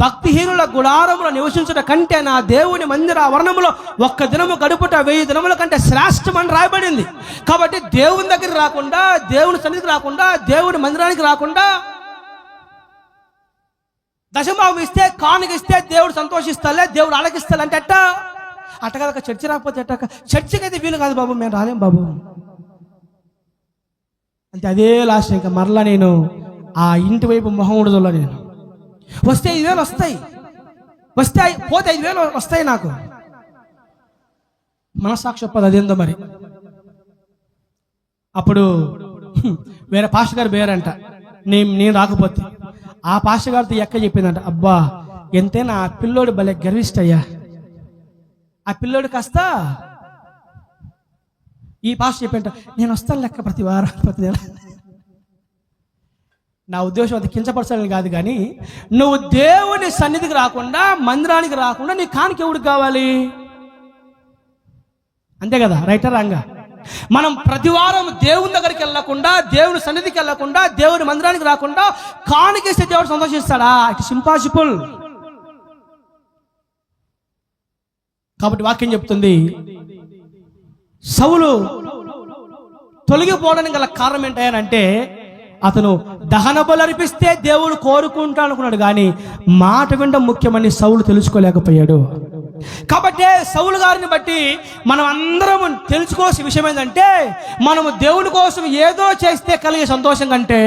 భక్తిహీనుల గుడారములో నివసించుట కంటే నా దేవుని మందిర వర్ణములో ఒక్క దినము గడుపుట 1000 దినముల కంటే శ్రేష్టమని రాయబడింది. కాబట్టి దేవుని దగ్గరికి రాకుండా, దేవుని సన్నిధికి రాకుండా, దేవుని మందిరానికి రాకుండా దశమావం ఇస్తే, కానుక ఇస్తే దేవుడు సంతోషిస్తాలే, దేవుడు ఆలకిస్తాలే అంటే అట్టగా చర్చి రాకపోతే ఎట్టక? చర్చికి అయితే వీలు కాదు బాబు, మేము రాలేం బాబు అంటే అదే లాస్ట్. ఇంకా మరలా నేను ఆ ఇంటి వైపు మొహం ఉడదలో నేను వస్తే 5,000 వస్తాయి, వస్తే పోతే 5,000 వస్తాయి. నాకు మనస్సాక్షి చెప్పదు అదేందో మరి. అప్పుడు వేరే పాస్టర్ గారు పేరంట, నేను రాకపోతే ఆ పాస్టర్ గారితో ఎక్క చెప్పిందంట, అబ్బా ఎంతైనా ఆ పిల్లోడు భలే గర్విష్టయ్యా, ఆ పిల్లోడు కాస్త ఈ పాస్టర్ చెప్పంట, నేను వస్తాను లెక్క ప్రతి వారం ప్రతి నెల. నా ఉద్దేశం అది కించపరచాలని కాదు, కానీ నువ్వు దేవుని సన్నిధికి రాకుండా, మందిరానికి రాకుండా నీ కానికి ఎవడికి కావాలి? అంతే కదా, రైటా రాంగా? మనం ప్రతి వారం దేవుని దగ్గరికి వెళ్ళకుండా, దేవుని సన్నిధికి వెళ్ళకుండా, దేవుని మందిరానికి రాకుండా కానికేస్తే దేవుడు సంతోషిస్తాడా? It's impossible. కాబట్టి వాక్యం చెప్తుంది, సౌలు తొలగిపోవడానికి గల కారణం ఏంటంటే, అతను దహన బలి అర్పిస్తే దేవుడు కోరుకుంటా అనుకున్నాడు, కానీ మాట వినడం ముఖ్యమని సౌలు తెలుసుకోలేకపోయాడు. కాబట్టి సౌలు గారిని బట్టి మనం అందరం తెలుసుకోవాల్సిన విషయం ఏంటంటే, మనము దేవుని కోసం ఏదో చేస్తే కలిగే సంతోషం కంటే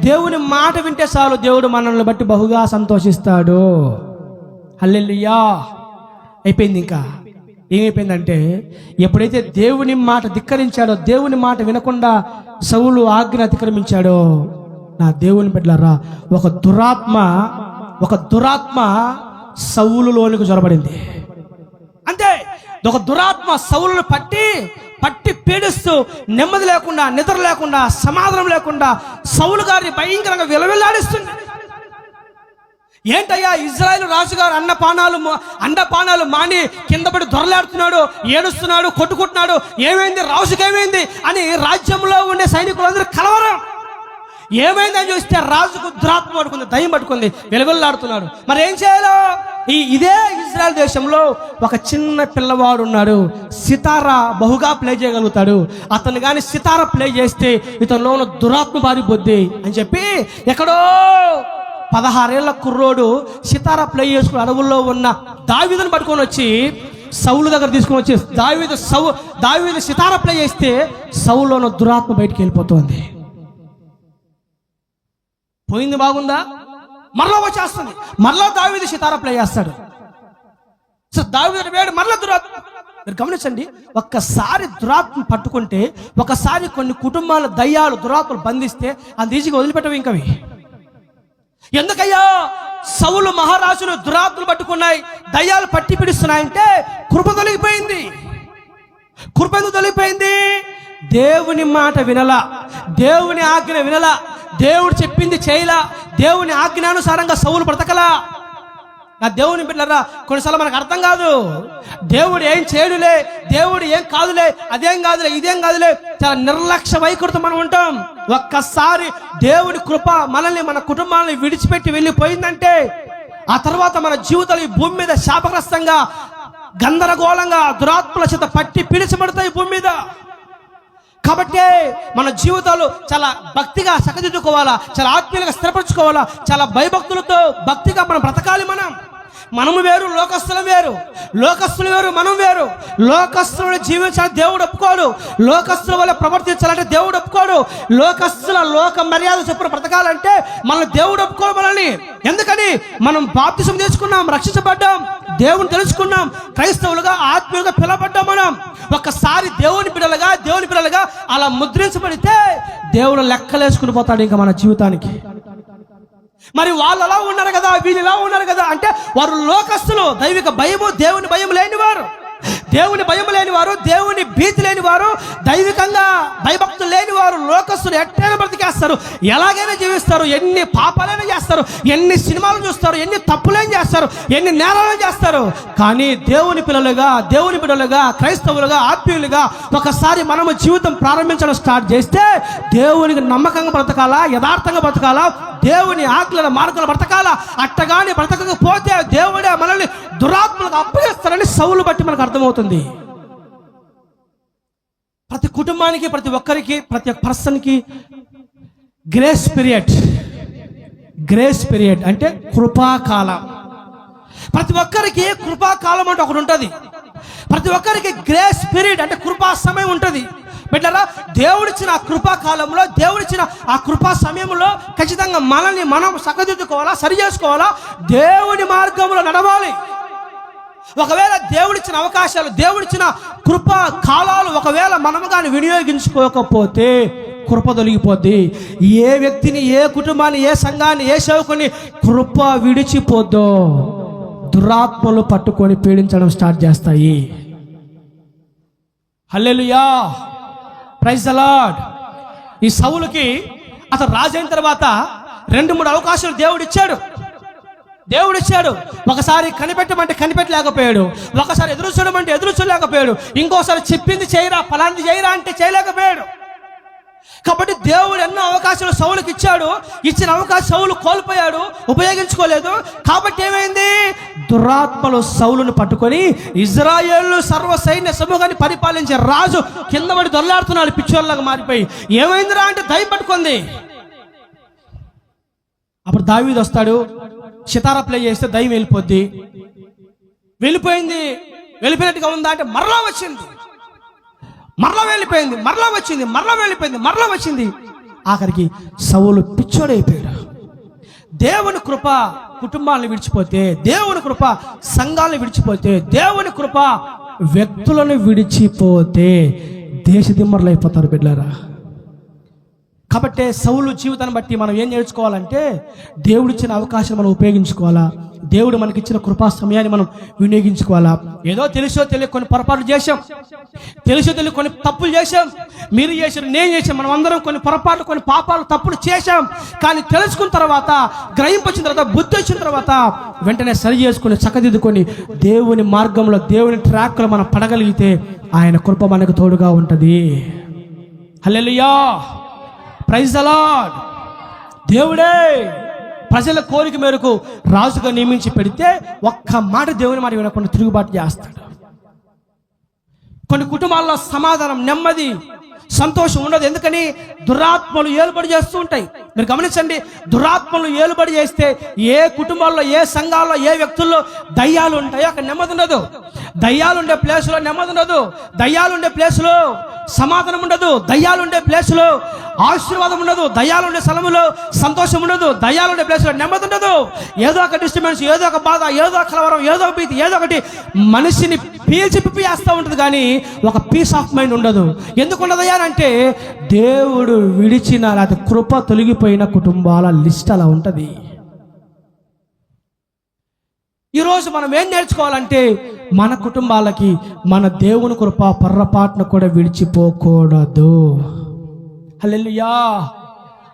దేవుని మాట వింటే చాలు, దేవుడు మనల్ని బట్టి బహుగా సంతోషిస్తాడు. హల్లెలూయా. అయిపోయింది. ఇంకా ఏమైపోయిందంటే, ఎప్పుడైతే దేవుని మాట ధిక్కరించాడో, దేవుని మాట వినకుండా సౌలు ఆజ్ఞ అతిక్రమించాడో, నా దేవుని బిడ్డలారా, ఒక దురాత్మ సౌలులోనికి జొరబడింది. అంతే, ఒక దురాత్మ సౌలును పట్టి పీడిస్తూ నెమ్మది లేకుండా, నిద్ర లేకుండా, సమాధానం లేకుండా సౌలు గారిని భయంకరంగా విలవిల్లాడిస్తుంది. ఏంటయ్యా, ఇజ్రాయేలు రాజుగారు అన్నపానాలు మాని కింద పడి దొరలాడుతున్నాడు, ఏడుస్తున్నాడు, కొట్టుకుంటున్నాడు. ఏమైంది, రాజుకి ఏమైంది అని రాజ్యంలో ఉండే సైనికులందరూ కలవరం. ఏమైందని చూస్తే రాజుకు దురాత్మ పట్టుకుంది, దయ్యం పట్టుకుంది, వెలువెల్లాడుతున్నాడు. మరి ఏం చేయాలో? ఇదే ఇజ్రాయెల్ దేశంలో ఒక చిన్న పిల్లవాడు ఉన్నాడు, సితారా బహుగా ప్లే చేయగలుగుతాడు. అతను కానీ సితారా ప్లే చేస్తే ఇతనిలో ఉన్న దురాత్మ పారిపోద్ది అని చెప్పి ఎక్కడో 16 ఏళ్ల కుర్రోడు సితారా ప్లే చేసుకుని అడవుల్లో ఉన్న దావీదుని పట్టుకొని వచ్చి సౌలు దగ్గర తీసుకొని వచ్చి, దావీదు సితారా ప్లే చేస్తే సౌలులో ఉన్న దురాత్మ బయటికి వెళ్ళిపోతుంది. పోయింది, బాగుందా? మరలా వచ్చేస్తుంది, మరలా దావీదు సితారా ప్లే చేస్తాడు. సో దావీదు వేడు మరలా దురాత్మ. మీరు గమనించండి, ఒక్కసారి దురాత్మ పట్టుకుంటే, ఒకసారి కొన్ని కుటుంబాల దయ్యాలు దురాత్మలు బంధిస్తే అంత ఈజీగా వదిలిపెట్టవు. ఇంకవి ఎందుకయ్యా? సౌలు మహారాజులు దురాత్మలు పట్టుకున్నాయి, దయ్యాలు పట్టి పిడుస్తున్నాయంటే కృప తొలగిపోయింది. కృప ఎందుకు తొలగిపోయింది? దేవుని మాట వినలా, దేవుని ఆజ్ఞ వినలా, దేవుడు చెప్పింది చేయలా, దేవుని ఆజ్ఞానుసారంగా సౌలు బ్రతకలా. నా దేవుని బిడ్డలారా, కొన్నిసార్లు మనకు అర్థం కాదు. దేవుడు ఏం చేయడులే, దేవుడు ఏం కాదులే, అదేం కాదులే, ఇదేం కాదులే, చాలా నిర్లక్ష్య వైఖరితో మనం ఉంటాం. ఒక్కసారి దేవుడి కృప మనల్ని, మన కుటుంబాలను విడిచిపెట్టి వెళ్ళిపోయిందంటే ఆ తర్వాత మన జీవితాలు ఈ భూమి మీద శాపగ్రస్తంగా, గందరగోళంగా, దురాత్మల చేత పట్టి పీడించబడతాయి భూమి మీద. కాబట్టి మన జీవితాలు చాలా భక్తిగా చక్కదిద్దుకోవాలా, చాలా ఆత్మీయంగా స్థిరపరచుకోవాలా, చాలా భయభక్తులతో భక్తిగా మనం బ్రతకాలి. మనము వేరు, లోకస్తులు వేరు. లోకస్తులు వేరు, మనం వేరు. లోకస్తులు జీవించాలని దేవుడు ఒప్పుకోడు. లోకస్తుల వల్ల ప్రవర్తించాలంటే దేవుడు ఒప్పుకోడు. లోకస్తుల లోక మర్యాద చొప్పున బ్రతకాలంటే మనల్ని దేవుడు ఒప్పుకోడు మనల్ని. ఎందుకని? మనం బాప్తిసం తీసుకున్నాం, రక్షించబడ్డాం, దేవుని తెలుసుకున్నాం, క్రైస్తవులుగా ఆత్మీయంగా పిలవబడ్డాం. మనం ఒక్కసారి దేవుని పిల్లలుగా అలా ముద్రించబడితే దేవుడు లెక్కలేసుకుని పోతాడు ఇంకా మన జీవితానికి. మరి వాళ్ళు అలా ఉన్నారు కదా, వీళ్ళు ఇలా ఉన్నారు కదా అంటే వారు లోకస్తులు, దైవిక భయము, దేవుని భయం లేనివారు. దేవుని భయం లేని వారు, దేవుని భీతి లేని వారు, దైవికంగా భయభక్తులు లేని వారు లోకస్తులు ఎట్టైనా బ్రతికేస్తారు, ఎలాగైనా జీవిస్తారు, ఎన్ని పాపాలైనా చేస్తారు, ఎన్ని సినిమాలు చూస్తారు, ఎన్ని తప్పులేం చేస్తారు, ఎన్ని నేరాలు చేస్తారు. కానీ దేవుని పిల్లలుగా, దేవుని బిడ్డలుగా, క్రైస్తవులుగా, ఆత్మీయులుగా ఒకసారి మనము జీవితం ప్రారంభించడం స్టార్ట్ చేస్తే దేవునికి నమ్మకంగా బ్రతకాలా, యథార్థంగా బ్రతకాలా, దేవుని ఆజ్ఞల మార్గాలు బ్రతకాలా. అట్టగాని బ్రతకకపోతే దేవుడే మనల్ని దురాత్మలకు అప్పగిస్తారని సౌలు బట్టి మనకు అర్థమవుతుంది. ప్రతి కుటుంబానికి, ప్రతి ఒక్కరికి, ప్రతి ఒక్క పర్సన్కి గ్రేస్ పీరియడ్ అంటే కృపాకాలం. ప్రతి ఒక్కరికి కృపాకాలం అంటే ఒకటి ఉంటుంది. ప్రతి ఒక్కరికి గ్రేస్ పీరియడ్ అంటే కృపా సమయం ఉంటుంది. బిడ్డలారా, దేవుడిచ్చిన ఆ కృపాకాలంలో, దేవుడిచ్చిన ఆ కృపా సమయంలో ఖచ్చితంగా మనల్ని మనం సరిదిద్దుకోవాలా, సరి చేసుకోవాలా, దేవుని మార్గంలో నడవాలి. ఒకవేళ దేవుడిచ్చిన అవకాశాలు, దేవుడిచ్చిన కృపా కాలాలు ఒకవేళ మనము కానీ వినియోగించుకోకపోతే కృప తొలగిపోద్ది. ఏ వ్యక్తిని, ఏ కుటుంబాన్ని, ఏ సంఘాన్ని, ఏ సేవకుని కృప విడిచిపోద్దో దురాత్మలు పట్టుకొని పీడించడం స్టార్ట్ చేస్తాయి. హల్లెలూయా, ప్రైజ్ ది లార్డ్. ఈ సౌలుకి అతను రాజైన తర్వాత 2-3 అవకాశాలు దేవుడిచ్చాడు. ఒకసారి కనిపెట్టమంటే కనిపెట్టలేకపోయాడు, ఒకసారి ఎదురు చూడమంటే ఎదురు చూడలేకపోయాడు, ఇంకోసారి చెప్పింది చేయరా, ఫలాంటి చేయరా అంటే చేయలేకపోయాడు. కాబట్టి దేవుడు ఎన్నో అవకాశాలు సౌలుకి ఇచ్చాడు. ఇచ్చిన అవకాశం సౌలు కోల్పోయాడు, ఉపయోగించుకోలేదు. కాబట్టి ఏమైంది? దురాత్మలు సౌలును పట్టుకొని ఇజ్రాయేలు సర్వ సైన్య సమూహాన్ని పరిపాలించే రాజు కింద పడి దొర్లాడుతున్నాడు, పిచ్చోళ్ళగా మారిపోయి. ఏమైందిరా అంటే దయ్యం పట్టుకుంది. అప్పుడు దావీదు వస్తాడు, సితారా ప్లే చేస్తే దయ్యం వెళ్ళిపోయినట్టుగా ఉందా అంటే మరలా వచ్చింది, మరలా వెళ్ళిపోయింది. ఆఖరికి సౌలు పిచ్చోడైపోయాడు. దేవుని కృప కుటుంబాలను విడిచిపోతే, దేవుని కృప సంఘాలను విడిచిపోతే, దేవుని కృప వ్యక్తులను విడిచిపోతే దేశదిమ్మరులు అయిపోతారు బిడ్డలారా. కాబట్టి సౌలు జీవితాన్ని బట్టి మనం ఏం నేర్చుకోవాలంటే దేవుడిచ్చిన అవకాశం మనం ఉపయోగించుకోవాలా, దేవుడు మనకిచ్చిన కృపా సమయాన్ని మనం వినియోగించుకోవాలా. ఏదో తెలుసో తెలియక కొన్ని పొరపాట్లు చేశాం, తెలుసో తెలియక కొన్ని తప్పులు చేశాం, మీరు చేశారు, నేను చేశాం, మనం అందరం కొన్ని పొరపాట్లు, కొన్ని పాపాలు, తప్పులు చేశాం. కానీ తెలుసుకున్న తర్వాత, గ్రహింపొచ్చిన తర్వాత, బుద్ధి వచ్చిన తర్వాత వెంటనే సరి చేసుకుని చక్కదిద్దుకొని దేవుని మార్గంలో, దేవుని ట్రాక్లో మనం పడగలిగితే ఆయన కృప మనకు తోడుగా ఉంటుంది. హల్లెలూయా, ప్రైజ్ ది లార్డ్. దేవుడే ప్రజల కోరిక మేరకు రాజుగా నియమించి పెడితే ఒక్క మాట దేవుని మాట వినకుండా తిరుగుబాటు చేస్తాడు. కొన్ని కుటుంబాల్లో సమాధానం, నెమ్మది, సంతోషం ఉండదు. ఎందుకని? దురాత్మలు ఏలుబడి చేస్తూ ఉంటాయి. మీరు గమనించండి, దురాత్మలు ఏలుబడి చేస్తే ఏ కుటుంబాల్లో, ఏ సంఘాల్లో, ఏ వ్యక్తుల్లో దయ్యాలు ఉంటాయో అక్కడ నెమ్మది ఉండదు. దయ్యాలు ఉండే ప్లేసులో నెమ్మది ఉండదు, దయ్యాలు ఉండే ప్లేసులో సమాధానం ఉండదు, దయ్యాలు ఉండే ప్లేసులో ఆశీర్వాదం ఉండదు, దయ్యాలు ఉండే స్థలములో సంతోషం ఉండదు, దయ్యాలు ఉండే ప్లేసులో నెమ్మది ఉండదు. ఏదో ఒక డిస్టర్బెన్స్, ఏదో ఒక బాధ, ఏదో ఒక కలవరం, ఏదో ఒక భీతి, ఏదో ఒకటి మనిషిని పీల్చిపిప్పేస్తూ ఉంటుంది. కానీ ఒక పీస్ ఆఫ్ మైండ్ ఉండదు. ఎందుకు ఉండదయ్యా అంటే దేవుడు విడిచిన, అది కృప తొలగిపోయిన కుటుంబాల లిస్ట్ అలా ఉంటుంది. ఈరోజు మనం ఏం నేర్చుకోవాలంటే మన కుటుంబాలకి మన దేవుని కృప పొర్రపాటును కూడా విడిచిపోకూడదు. హల్లెలూయా.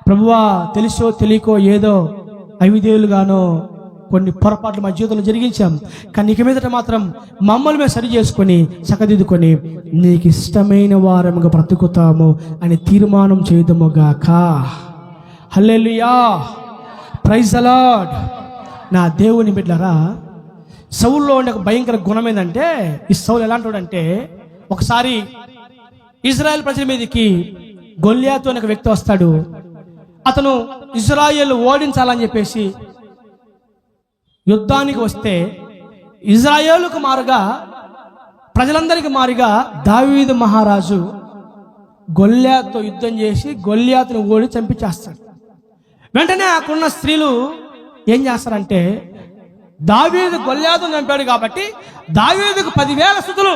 ప్రభువా, తెలుసో తెలియకో ఏదో అవిధేయులుగానో కొన్ని పొరపాట్లు మా జీవితంలో జరిగించాం, కానీ ఇక మీదట మాత్రం మమ్మల్ని మేము సరి చేసుకొని చక్కదిద్దుకొని నీకు ఇష్టమైన వారముగా బ్రతుకుతాము అని తీర్మానం చేయదము గాక. హల్లెలూయా, ప్రైజ్ ది లార్డ్. నా దేవుని బిడ్డలారా, సౌల్లో ఉండే ఒక భయంకర గుణం ఏంటంటే, ఈ సౌలు ఎలాంటి ఒకసారి ఇజ్రాయెల్ ప్రజల మీదకి గొల్యాతు అనే ఒక వ్యక్తి వస్తాడు. అతను ఇజ్రాయెల్ ఓడించాలని చెప్పేసి యుద్ధానికి వస్తే ఇజ్రాయేలుకు మారుగా, ప్రజలందరికీ మారుగా దావీదు మహారాజు గొల్యాతుతో యుద్ధం చేసి గొల్యాతును ఓడి చంపించేస్తాడు. వెంటనే అక్కడున్న స్త్రీలు ఏం చేస్తారంటే, దావీదు గొల్యాతును చంపాడు కాబట్టి దావీదుకు 10,000 స్తుతులు,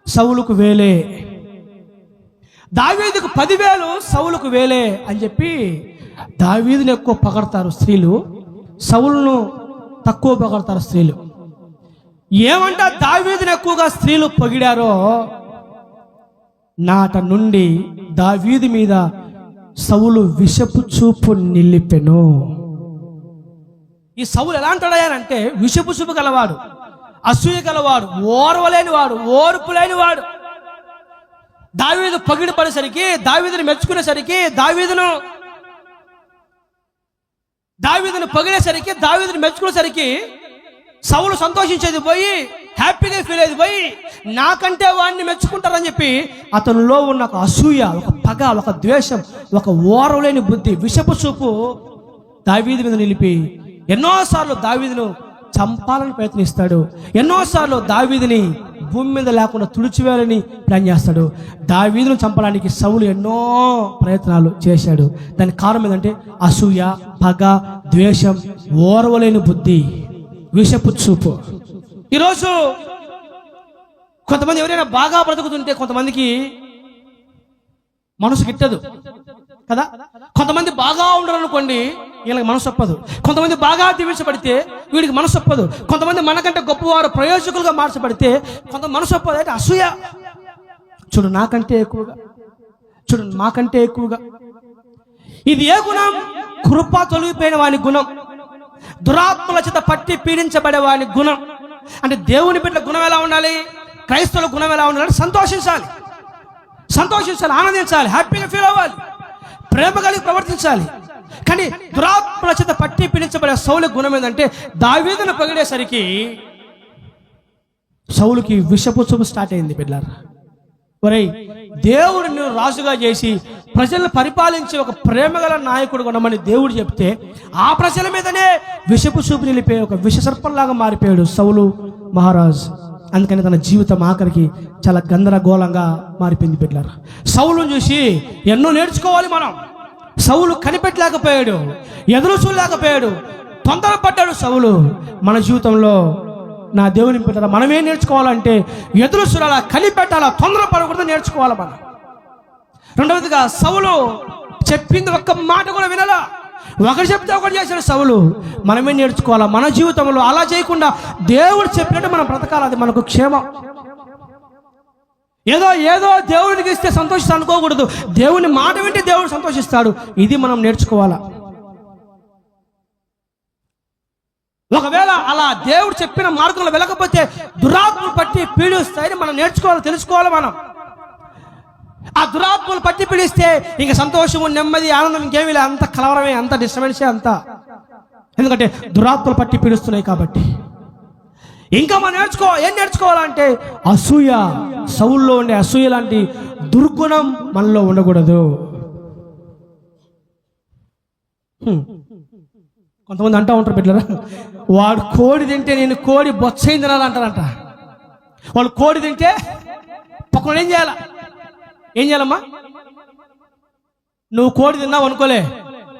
సౌలుకు 1,000, దావీదుకు 10,000, సౌలుకు 1,000 అని చెప్పి దావీదుని ఎక్కువ పొగడతారు స్త్రీలు, సౌలును తక్కువ పొగడతారు స్త్రీలు. ఏమంట దావీదుని ఎక్కువగా స్త్రీలు పొగిడారో నాట నుండి దావీదు మీద సౌలు విషపు చూపు నిలిపెను. ఈ సౌలు ఎలా అంటాడంటే విషపు చూపు గలవాడు, అసూయ గలవాడు, ఓర్వలేనివాడు, ఓర్పు లేనివాడు. దావీదు పొగిడి పడేసరికి, దావీదుని మెచ్చుకునేసరికి, దావీదుని పొగిడేసరికి, దావీదుని మెచ్చుకునేసరికి సౌలు సంతోషించేది పోయి, హ్యాపీగా ఫీల్ అయ్యేది పోయి, నాకంటే వాడిని మెచ్చుకుంటారని చెప్పి అతనిలో ఉన్న ఒక అసూయ, ఒక పగ, ఒక ద్వేషం, ఒక ఓర్వలేని బుద్ధి, విషపు చూపు దావీదు మీద నిలిపి ఎన్నోసార్లు దావీదును చంపాలని ప్రయత్నిస్తాడు. ఎన్నోసార్లు దావీదుని భూమి మీద లేకుండా తుడిచివేయాలని ప్లాన్ చేస్తాడు. దావీదును చంపడానికి సౌలు ఎన్నో ప్రయత్నాలు చేశాడు. దానికి కారణం ఏంటంటే అసూయ, పగ, ద్వేషం, ఓర్వలేని బుద్ధి, విషపు చూపు. ఈరోజు కొంతమంది ఎవరైనా బాగా బ్రతుకుతుంటే కొంతమందికి మనసు గిట్టదు కదా. కొంతమంది బాగా ఉండరు అనుకోండి, వీళ్ళకి మనసు ఒప్పదు. కొంతమంది బాగా దీవించబడితే వీడికి మనసు ఒప్పదు. కొంతమంది మనకంటే గొప్పవారు ప్రయోజకులుగా మార్చబడితే కొంత మనసు ఒప్పదు. అయితే అసూయ, చూడు నాకంటే ఎక్కువగా, చూడు మాకంటే ఎక్కువగా. ఇది ఏ గుణం? కృప తొలగిపోయిన వాని గుణం, దురాత్మల చేత పట్టి పీడించబడే వాని గుణం. అంటే దేవుని బిడ్డల గుణం ఎలా ఉండాలి? క్రైస్తవుల గుణం ఎలా ఉండాలి? సంతోషించాలి, ఆనందించాలి, హ్యాపీగా ఫీల్ అవ్వాలి, ప్రేమ కలిగి ప్రవర్తించాలి. కానీ దురాత్మల చేత పట్టి పీడించబడే సౌలు గుణం ఏంటంటే దావీదును పొగిడేసరికి సౌలుకి విషపు చూపు స్టార్ట్ అయింది. బిడ్డలారా, ఒరేయ్, దేవుడిని రాజుగా చేసి ప్రజలను పరిపాలించే ఒక ప్రేమగల నాయకుడు ఉండమని దేవుడు చెప్తే ఆ ప్రజల మీదనే విషపు చూపు నిలిపే ఒక విషసర్పంలాగా మారిపోయాడు సౌలు మహారాజు. అందుకని తన జీవితం ఆఖరికి చాలా గందరగోళంగా మారిపోయింది. బిడ్డలారా, సౌలును చూసి ఎన్నో నేర్చుకోవాలి మనం. సౌలు కనిపెట్టలేకపోయాడు, ఎదురు చూడలేకపోయాడు, తొందరపడ్డాడు సౌలు. మన జీవితంలో నా దేవుని బిడ్డలారా, మనమేం నేర్చుకోవాలంటే ఎదురు చూడాలా, కనిపెట్టాలా, తొందరపడకూడదు నేర్చుకోవాలి మనం. రెండవదిగా సౌలు చెప్పింది ఒక్క మాట కూడా వినాలా, ఒకటి చెప్తే ఒకటి చేశాడు సౌలు. మనమే నేర్చుకోవాలా మన జీవితంలో. అలా చేయకుండా దేవుడు చెప్పినట్టు మనం బ్రతకాలి, అది మనకు క్షేమం. ఏదో దేవుడికి ఇస్తే సంతోషిస్తా అనుకోకూడదు. దేవుని మాట వింటే దేవుడు సంతోషిస్తాడు. ఇది మనం నేర్చుకోవాలా. ఒకవేళ అలా దేవుడు చెప్పిన మార్గంలో వెళ్ళకపోతే దురాత్మలు పట్టి పీడిస్తాయని మనం నేర్చుకోవాలి, తెలుసుకోవాలి మనం. ఆ దురాత్మలు పట్టి పీడిస్తే ఇంక సంతోషము, నెమ్మది, ఆనందం ఇంకేమీ లేదు. అంత కలవరమే, అంత డిస్టర్బెన్సే అంతా. ఎందుకంటే దురాత్మలు పట్టి పీడిస్తున్నాయి కాబట్టి. ఇంకా మనం ఏం నేర్చుకోవాలంటే అసూయ. సౌల్లో ఉండే అసూయ లాంటి దుర్గుణం మనలో ఉండకూడదు. కొంతమంది అంటూ ఉంటారు బిడ్డలారా, వాడు కోడి తింటే నేను కోడి బొచ్చైంది తినాలంటారంట. వాళ్ళు కోడి తింటే పక్కన ఏం చేయాలమ్మా? నువ్వు కోడి తిన్నావు అనుకోలే,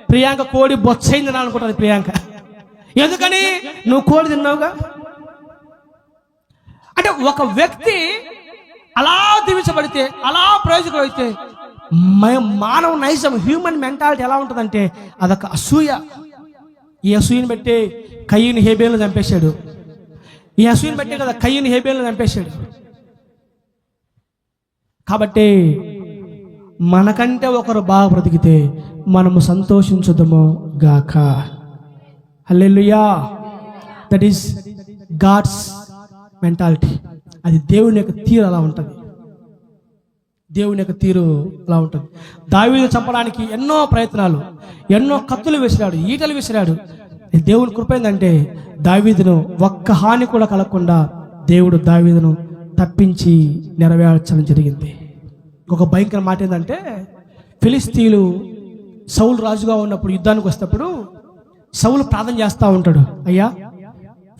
ప్రియాంక కోడి బొచ్చైంది తినాలనుకుంటుంది ప్రియాంక. ఎందుకని? నువ్వు కోడి తిన్నావుగా. అంటే ఒక వ్యక్తి అలా దీవించబడితే, అలా ప్రయోజకుడైతే మానవ నైజం, హ్యూమన్ మెంటాలిటీ ఎలా ఉంటుందంటే అదొక అసూయ. ఈ అసూయని బట్టి కయ్యూని హేబేలును చంపేశాడు. ఈ అసూయని బట్టే కదా కయ్యూని హేబేలును చంపేశాడు. కాబట్టి మనకంటే ఒకరు బాగా బ్రతికితే మనము సంతోషించుదము గాక. Hallelujah. That is God's mentality. అది దేవుని యొక్క తీరు అలా ఉంటుంది. దేవుని యొక్క తీరు అలా ఉంటుంది. దావీదు చంపడానికి ఎన్నో ప్రయత్నాలు, ఎన్నో కత్తులు విసిరాడు, ఈటలు విసిరాడు. దేవుని కృప ఏంటంటే దావీదును ఒక్క హాని కూడా కలగకుండా దేవుడు దావీదును తప్పించి నెరవేర్చడం జరిగింది. ఒక భయంకర మాట ఏంటంటే ఫిలిస్తీన్లు సౌలు రాజుగా ఉన్నప్పుడు యుద్ధానికి వస్తేప్పుడు సౌలు ప్రార్థన చేస్తూ ఉంటాడు, అయ్యా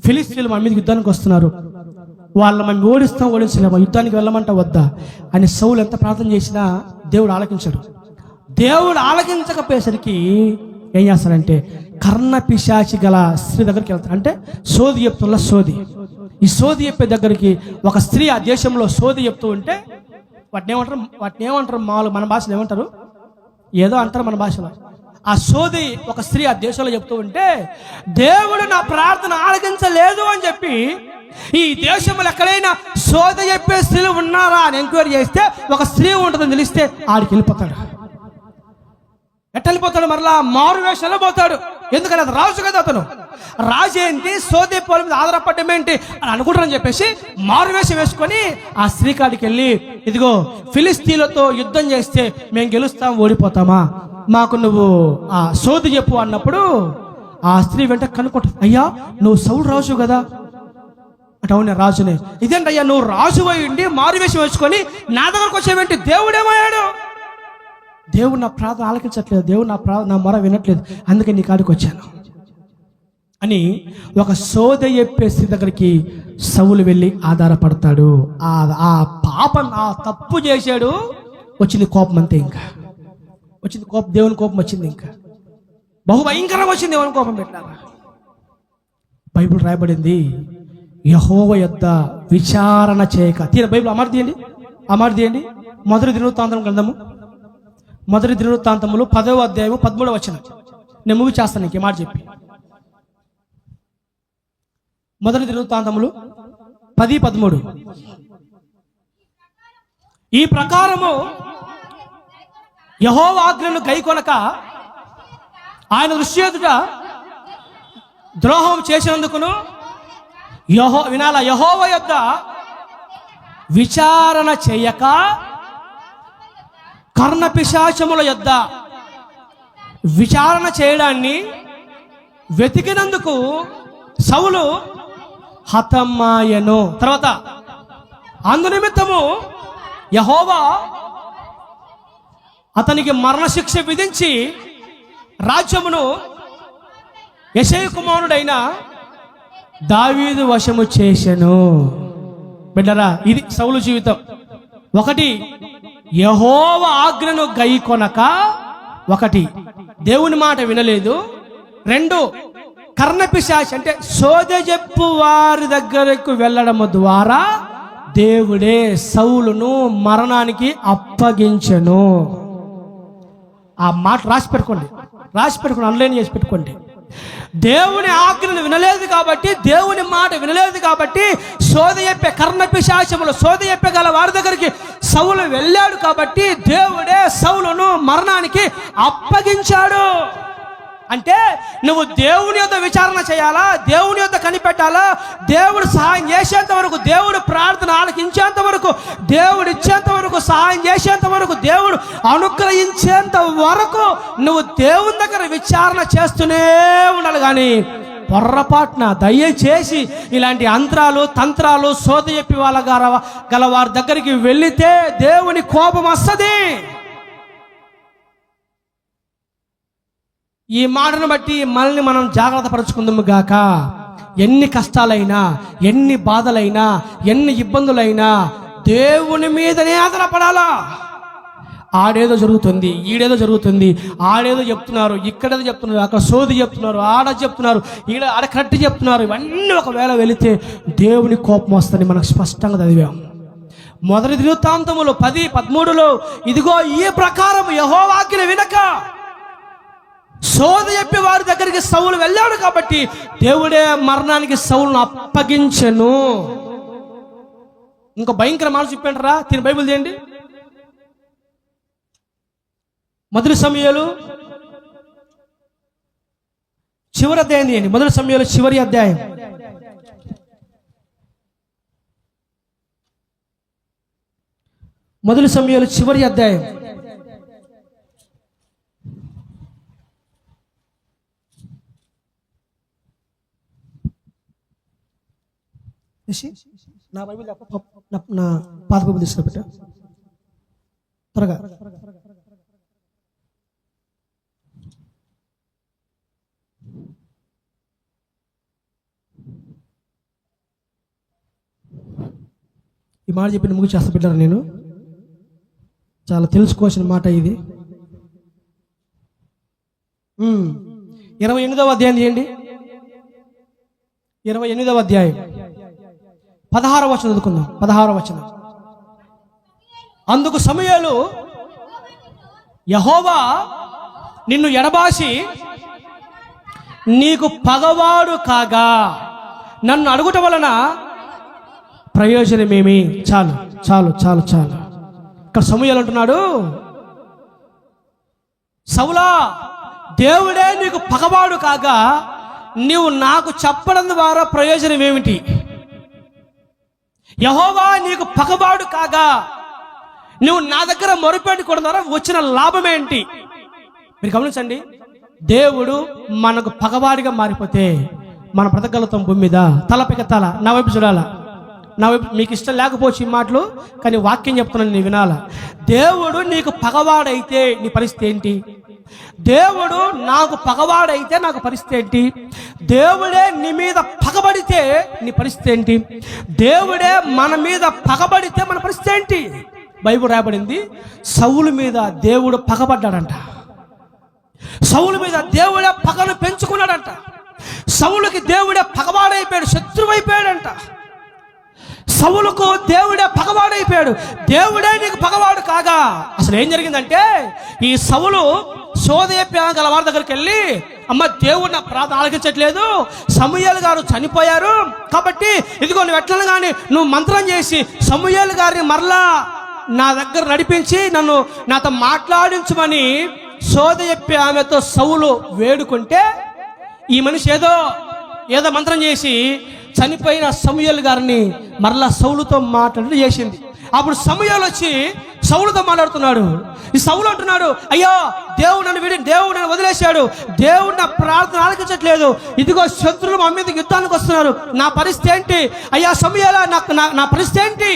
ఫిలిస్తీన్లు మన మీద యుద్ధానికి వస్తున్నారు, వాళ్ళ మనం ఓడించలేమా, యుద్ధానికి వెళ్ళమంటా వద్దా అని సౌలు ఎంత ప్రార్థన చేసినా దేవుడు ఆలకించాడు. దేవుడు ఆలకించకపోయేసరికి ఏం చేస్తాడంటే కర్ణ పిశాచి గల స్త్రీ దగ్గరికి వెళ్తాడు. అంటే సోది చెప్తున్న సోది. ఈ సోది చెప్పే దగ్గరికి ఒక స్త్రీ ఆ దేశంలో సోది చెప్తూ ఉంటే వాటిని ఏమంటారు మామూలు మన భాషలో ఏమంటారు, ఏదో అంటారు మన భాషలో. ఆ సోది ఒక స్త్రీ ఆ దేశంలో చెప్తూ ఉంటే దేవుడు నా ప్రార్థన ఆలకించలేదు అని చెప్పి ఈ దేశంలో ఎక్కడైనా సోద చెప్పే స్త్రీలు ఉన్నారా అని ఎంక్వైరీ చేస్తే ఒక స్త్రీ ఉంటుందని తెలిస్తే ఆడికి వెళ్ళిపోతాడు. వెళ్ళిపోతాడు, మరలా మారు వేషంలో పోతాడు. ఎందుకని అది రాజు కదా, అతను రాజు ఏంటి, సోదే పోల మీద ఆధారపడడం ఏంటి అని అనుకుంటారని చెప్పేసి మారు వేషం వేసుకొని ఆ స్త్రీ కాడికి వెళ్ళి, ఇదిగో ఫిలిస్తీన్లతో యుద్ధం చేస్తే మేము గెలుస్తాం, ఓడిపోతామా, మాకు నువ్వు ఆ సోది చెప్పు అన్నప్పుడు ఆ స్త్రీ వెంట కనుక్కుంటా, అయ్యా నువ్వు సౌలు రాజు కదా అంటే, అవునా రాజునే. ఇదేంటయ్యా నువ్వు రాజు అయ్యిండి మారు వేషం వేసుకొని నా దగ్గరకు వచ్చేవేంటి, దేవుడేమయ్యాడు, దేవుడు నా ప్రార్థన ఆలకించట్లేదు, దేవుడు నా మొర వినట్లేదు, అందుకే నీ కాడికి వచ్చాను అని ఒక సోద చెప్పేసి దగ్గరికి సౌలు వెళ్ళి ఆధారపడతాడు. ఆ పాపం, ఆ తప్పు చేశాడు, వచ్చింది కోపం, అంతే. ఇంకా వచ్చింది కోపం, దేవుని కోపం వచ్చింది, ఇంకా బహుభయంకరంగా వచ్చింది దేవుని కోపం. పెట్టారా బైబిల్ రాయబడింది, యెహోవా యొద్ద విచారణ చేయక. బైబిల్ అమరు తీయండి. మొదటి దినవృత్తాంతం గ్రంథము, మొదటి దినవృత్తాంతములు 10వ అధ్యాయము 13వ వచనం. నేను ముగి చేస్తాను ఇంకే మాట చెప్పి. మొదటి దినవృత్తాంతములు 10:13. ఈ ప్రకారము యెహోవా ఆజ్ఞను గైకొనక ఆయన దృష్టి ఎదుట ద్రోహం చేసినందుకును యెహోవా యొద్ద విచారణ చేయక కర్ణపిశాచముల యొద్ద విచారణ చేయడాన్ని వెతికినందుకు సౌలు హతమాయెను. తర్వాత అందునిమిత్తము యెహోవా అతనికి మరణశిక్ష విధించి రాజ్యమును యెషయి కుమారుడైన దావీదు వశము చేసెను. బిడ్డరా, ఇది సౌలు జీవితం. ఒకటి, యెహోవా ఆజ్ఞను గైకొనక, ఒకటి దేవుని మాట వినలేదు, రెండు కర్ణపిశాచి అంటే సోద చెప్పు వారి దగ్గరకు వెళ్ళడం ద్వారా దేవుడే సౌలును మరణానికి అప్పగించెను. ఆ మాట రాసి పెట్టుకోండి, ఆన్లైన్ చేసి పెట్టుకోండి. దేవుని ఆజ్ఞను వినలేదు కాబట్టి, దేవుని మాట వినలేదు కాబట్టి, సోద చెప్పే కర్ణపిశాచములు సోద చెప్పగల వారి దగ్గరికి సౌలు వెళ్ళాడు కాబట్టి దేవుడే సౌలును మరణానికి అప్పగించాడు. అంటే నువ్వు దేవుని యొక్క విచారణ చేయాలా, దేవుని యొక్క కనిపెట్టాలా, దేవుడు సహాయం చేసేంత వరకు, దేవుడు ప్రార్థన ఆలకించేంత వరకు, దేవుడు ఇచ్చేంత వరకు, సహాయం చేసేంత వరకు, దేవుడు అనుగ్రహించేంత వరకు నువ్వు దేవుని దగ్గర విచారణ చేస్తూనే ఉండాలి. కానీ పొర్రపాటున దయచేసి ఇలాంటి అంతరాలు తంత్రాలు సోద చెప్పి వాళ్ళ గల వారి దగ్గరికి వెళితే దేవుని కోపం వస్తుంది. ఈ మాటను బట్టి మనల్ని మనం జాగ్రత్త పరుచుకుందాము గాక. ఎన్ని కష్టాలైనా, ఎన్ని బాధలైనా, ఎన్ని ఇబ్బందులైనా దేవుని మీదనే ఆధారపడాలా. ఆడేదో జరుగుతుంది, ఈడేదో జరుగుతుంది, ఆడేదో చెప్తున్నారు, ఇక్కడేదో చెప్తున్నారు, అక్కడ సోది చెప్తున్నారు, ఆడ చెప్తున్నారు, ఆడ కరెక్ట్ చెప్తున్నారు, ఇవన్నీ ఒకవేళ వెళితే దేవుని కోపం వస్తుంది. మనకు స్పష్టంగా చదివాం. మొదటి దినవృత్తాంతములు 10:13 ఇదిగో ఈ ప్రకారం యెహోవా ఆజ్ఞ వినక సోద చెప్పి వారి దగ్గరికి సౌలు వెళ్ళాడు కాబట్టి దేవుడే మరణానికి సౌలును అప్పగించెను. ఇంకో భయంకర మాట చెప్పంటారా, తిని బైబిల్ చేయండి. మొదటి సమూయేలు చివరి అధ్యాయం తీయండి. మొదటి సమూయేలు చివరి అధ్యాయం. మొదటి సమూయేలు చివరి అధ్యాయం. నా బైబిల్ నా పాత బైబిల్ తీసుకురా త్వరగా. ఈ మాట చెప్పిన ముగి చేస్తా పెట్టాను. నేను చాలా తెలుసుకోవాల్సిన మాట ఇది. 28వ అధ్యాయం చేయండి. 28వ అధ్యాయం 16వ వచనం చదువుకుందాం. 16వ వచనం. అందుకు సమూయేలు యెహోవా నిన్ను ఎడబాసి నీకు పగవాడు కాగా నన్ను అడుగుట వలన ప్రయోజనమేమి? చాలు చాలు చాలు చాలు. ఇక్కడ సమూయేలు అంటున్నాడు, సౌలా, దేవుడే నీకు పగవాడు కాగా నీవు నాకు చెప్పడం ద్వారా ప్రయోజనం ఏమిటి? యెహోవా నీకు పగవాడు కాగా నువ్వు నా దగ్గర మొరపెట్టుకోవడం ద్వారా వచ్చిన లాభం ఏంటి? మీరు గమనించండి, దేవుడు మనకు పగవాడిగా మారిపోతే మన బ్రతకగలుగుతాం భూమి మీద. తలపైక తల, నా వైపు చూడాల. నా వైపు మీకు ఇష్టం లేకపోవచ్చు ఈ మాటలు, కానీ వాక్యం చెప్తున్నాను, నీ వినాల. దేవుడు నీకు పగవాడైతే నీ పరిస్థితి ఏంటి? దేవుడు నాకు పగవాడైతే నాకు పరిస్థితి ఏంటి? దేవుడే నీ మీద పగబడితే నీ పరిస్థితి ఏంటి? దేవుడే మన మీద పగబడితే మన పరిస్థితి ఏంటి? బైబిల్ రాయబడింది, సౌలు మీద దేవుడు పగబడ్డాడంట. సౌలు మీద దేవుడే పగను పెంచుకున్నాడంట. సౌలుకి దేవుడే పగవాడైపోయాడు, శత్రువైపోయాడంట. సౌలుకు దేవుడే పగవాడైపోయాడు. దేవుడే నీకు పగవాడు కాగా అసలు ఏం జరిగిందంటే, ఈ సౌలు సోదయప్యాం గల వారి దగ్గరికి వెళ్ళి, అమ్మ దేవుడు నా ప్రార్థన ఆలకించట్లేదు, సమూయేలు గారు చనిపోయారు కాబట్టి ఇదిగో నువ్వు ఎట్లా కానీ నువ్వు మంత్రం చేసి సమూయేలు గారిని మరలా నా దగ్గర నడిపించి నన్ను నాతో మాట్లాడించమని సోదయప్పి ఆమెతో సౌలు వేడుకుంటే, ఈ మనిషి ఏదో మంత్రం చేసి చనిపోయిన సమూయేలు గారిని మరలా సౌలుతో మాట్లాడి చేసింది. అప్పుడు సమూయేలు వచ్చి సౌలుతో మాట్లాడుతున్నాడు. ఈ సౌలు అంటున్నాడు, అయ్యో దేవుడు నన్ను వదిలేశాడు, దేవుడు నా ప్రార్థన ఆలకించట్లేదు, ఇదిగో శత్రులు మా మీద యుద్ధానికి వస్తున్నారు, నా పరిస్థితి ఏంటి? అయ్యా సమూయేలా, నా పరిస్థితి ఏంటి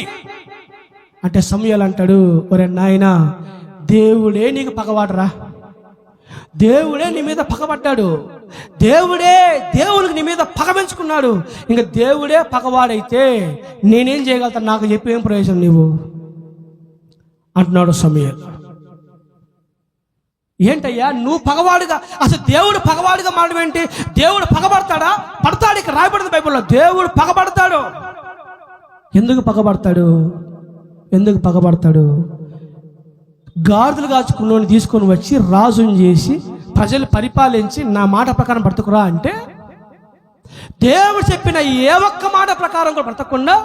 అంటే, సమూయేలు అంటాడు, ఒరే నాయనా, దేవుడే నీకు పగవాడరా, దేవుడే నీ మీద పగబడ్డాడు, దేవుడికి నీ మీద పగ పెంచుకున్నాడు. ఇంకా దేవుడే పగవాడైతే నేనేం చేయగలుగుతాను? నాకు చెప్పి ఏం ప్రయోజనం నీవు అంటున్నాడు సమూయేలు. ఏంటయ్యా నువ్వు పగవాడుగా, అసలు దేవుడు పగవాడుగా మారడం ఏంటి? దేవుడు పగబడతాడా? పడతాడు. ఇక్కడ రాయబడింది బైబిల్లో, దేవుడు పగబడతాడు. ఎందుకు పగబడతాడు? గాడిదలు కాచుకున్నోని తీసుకొని వచ్చి రాజుని చేసి ప్రజలు పరిపాలించి నా మాట ప్రకారం బ్రతుకురా అంటే, దేవుడు చెప్పిన ఏ ఒక్క మాట ప్రకారం కూడా బ్రతకకుండా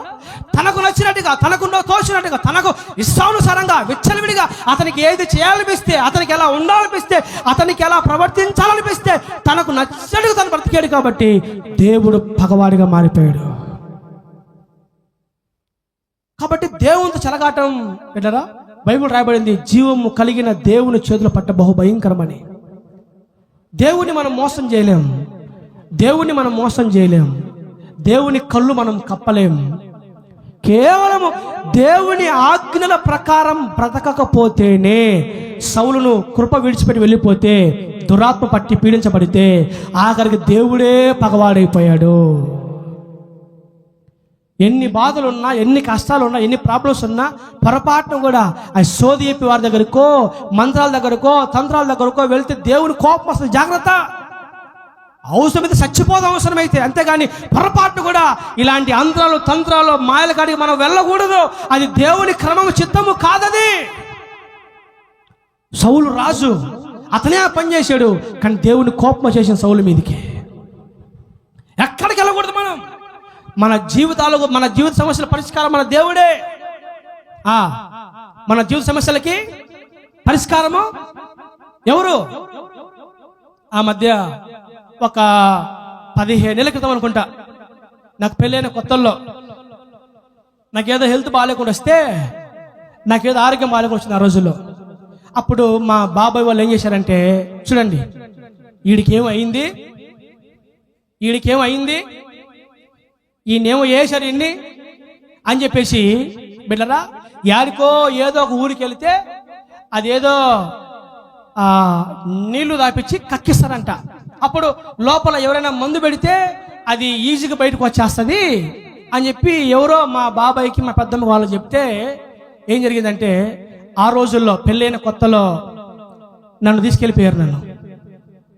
తనకు నచ్చినట్టుగా, తనకున్న తోచినట్టుగా, తనకు ఇష్టానుసారంగా విచ్చలవిడిగా అతనికి ఏది చేయాలనిపిస్తే, అతనికి ఎలా ఉండాలనిపిస్తే, అతనికి ఎలా ప్రవర్తించాలనిపిస్తే తనకు నచ్చినట్టుగా తను బ్రతికాడు. కాబట్టి దేవుడు పగవాడిగా మారిపోయాడు. కాబట్టి దేవునితో చెలగాటం ఏంటరా? బైబిల్ రాయబడింది, జీవము కలిగిన దేవుని చేతులు పట్ట బహు భయంకరమని. దేవుని మనం మోసం చేయలేం. దేవుని కళ్ళు మనం కప్పలేం. కేవలము దేవుని ఆజ్ఞల ప్రకారం బ్రతకకపోతేనే, సౌలును కృప విడిచిపెట్టి వెళ్ళిపోతే, దురాత్మ పట్టి పీడించబడితే ఆఖరికి దేవుడే పగవాడైపోయాడు. ఎన్ని బాధలున్నా, ఎన్ని కష్టాలున్నా, ఎన్ని ప్రాబ్లమ్స్ ఉన్నా పొరపాటును కూడా ఆ సోది చెప్పి వారి దగ్గరకో, మంత్రాల దగ్గరకో, తంత్రాల దగ్గరకో వెళ్తే దేవుని కోపం వస్తుంది. జాగ్రత్త. అవసరమైతే చచ్చిపోదాం, అవసరమైతే. అంతేగాని పొరపాటు కూడా ఇలాంటి అంత్రాలు, తంత్రాలు, మాయల కాడికి మనం వెళ్ళకూడదు. అది దేవుని క్రమము, చిత్తము కాదది. సౌలు రాజు, అతనే ఆ పని చేశాడు, కానీ దేవుని కోపం చేసిన సౌలు మీదకి. ఎక్కడికి వెళ్ళకూడదు మనం. మన జీవితాలకు, మన జీవిత సమస్యల పరిష్కారం మన దేవుడే. మన జీవిత సమస్యలకి పరిష్కారము ఎవరు? ఆ మధ్య ఒక 15 ఏళ్ల క్రితం అనుకుంటా, నాకు పెళ్ళైన కొత్తల్లో నాకేదో హెల్త్ బాగాలేకుండా వస్తే, నాకేదో ఆరోగ్యం బాగాలేకుండా వచ్చింది ఆ రోజుల్లో. అప్పుడు మా బాబాయ్ వాళ్ళు ఏం చేశారంటే, చూడండి వీడికేమయింది, ఈయనేమో వేశారు ఇన్ని అని చెప్పేసి, బిడ్డరా యాడికో ఏదో ఒక ఊరికి వెళితే అదేదో నీళ్లు దాపించి కక్కిస్తారంట. అప్పుడు లోపల ఎవరైనా మందు పెడితే అది ఈజీగా బయటకు వచ్చేస్తుంది అని చెప్పి ఎవరో మా బాబాయ్కి, మా పెద్దమ్మ వాళ్ళు చెప్తే, ఏం జరిగిందంటే, ఆ రోజుల్లో పెళ్ళైన కొత్తలో నన్ను తీసుకెళ్ళిపోయారు.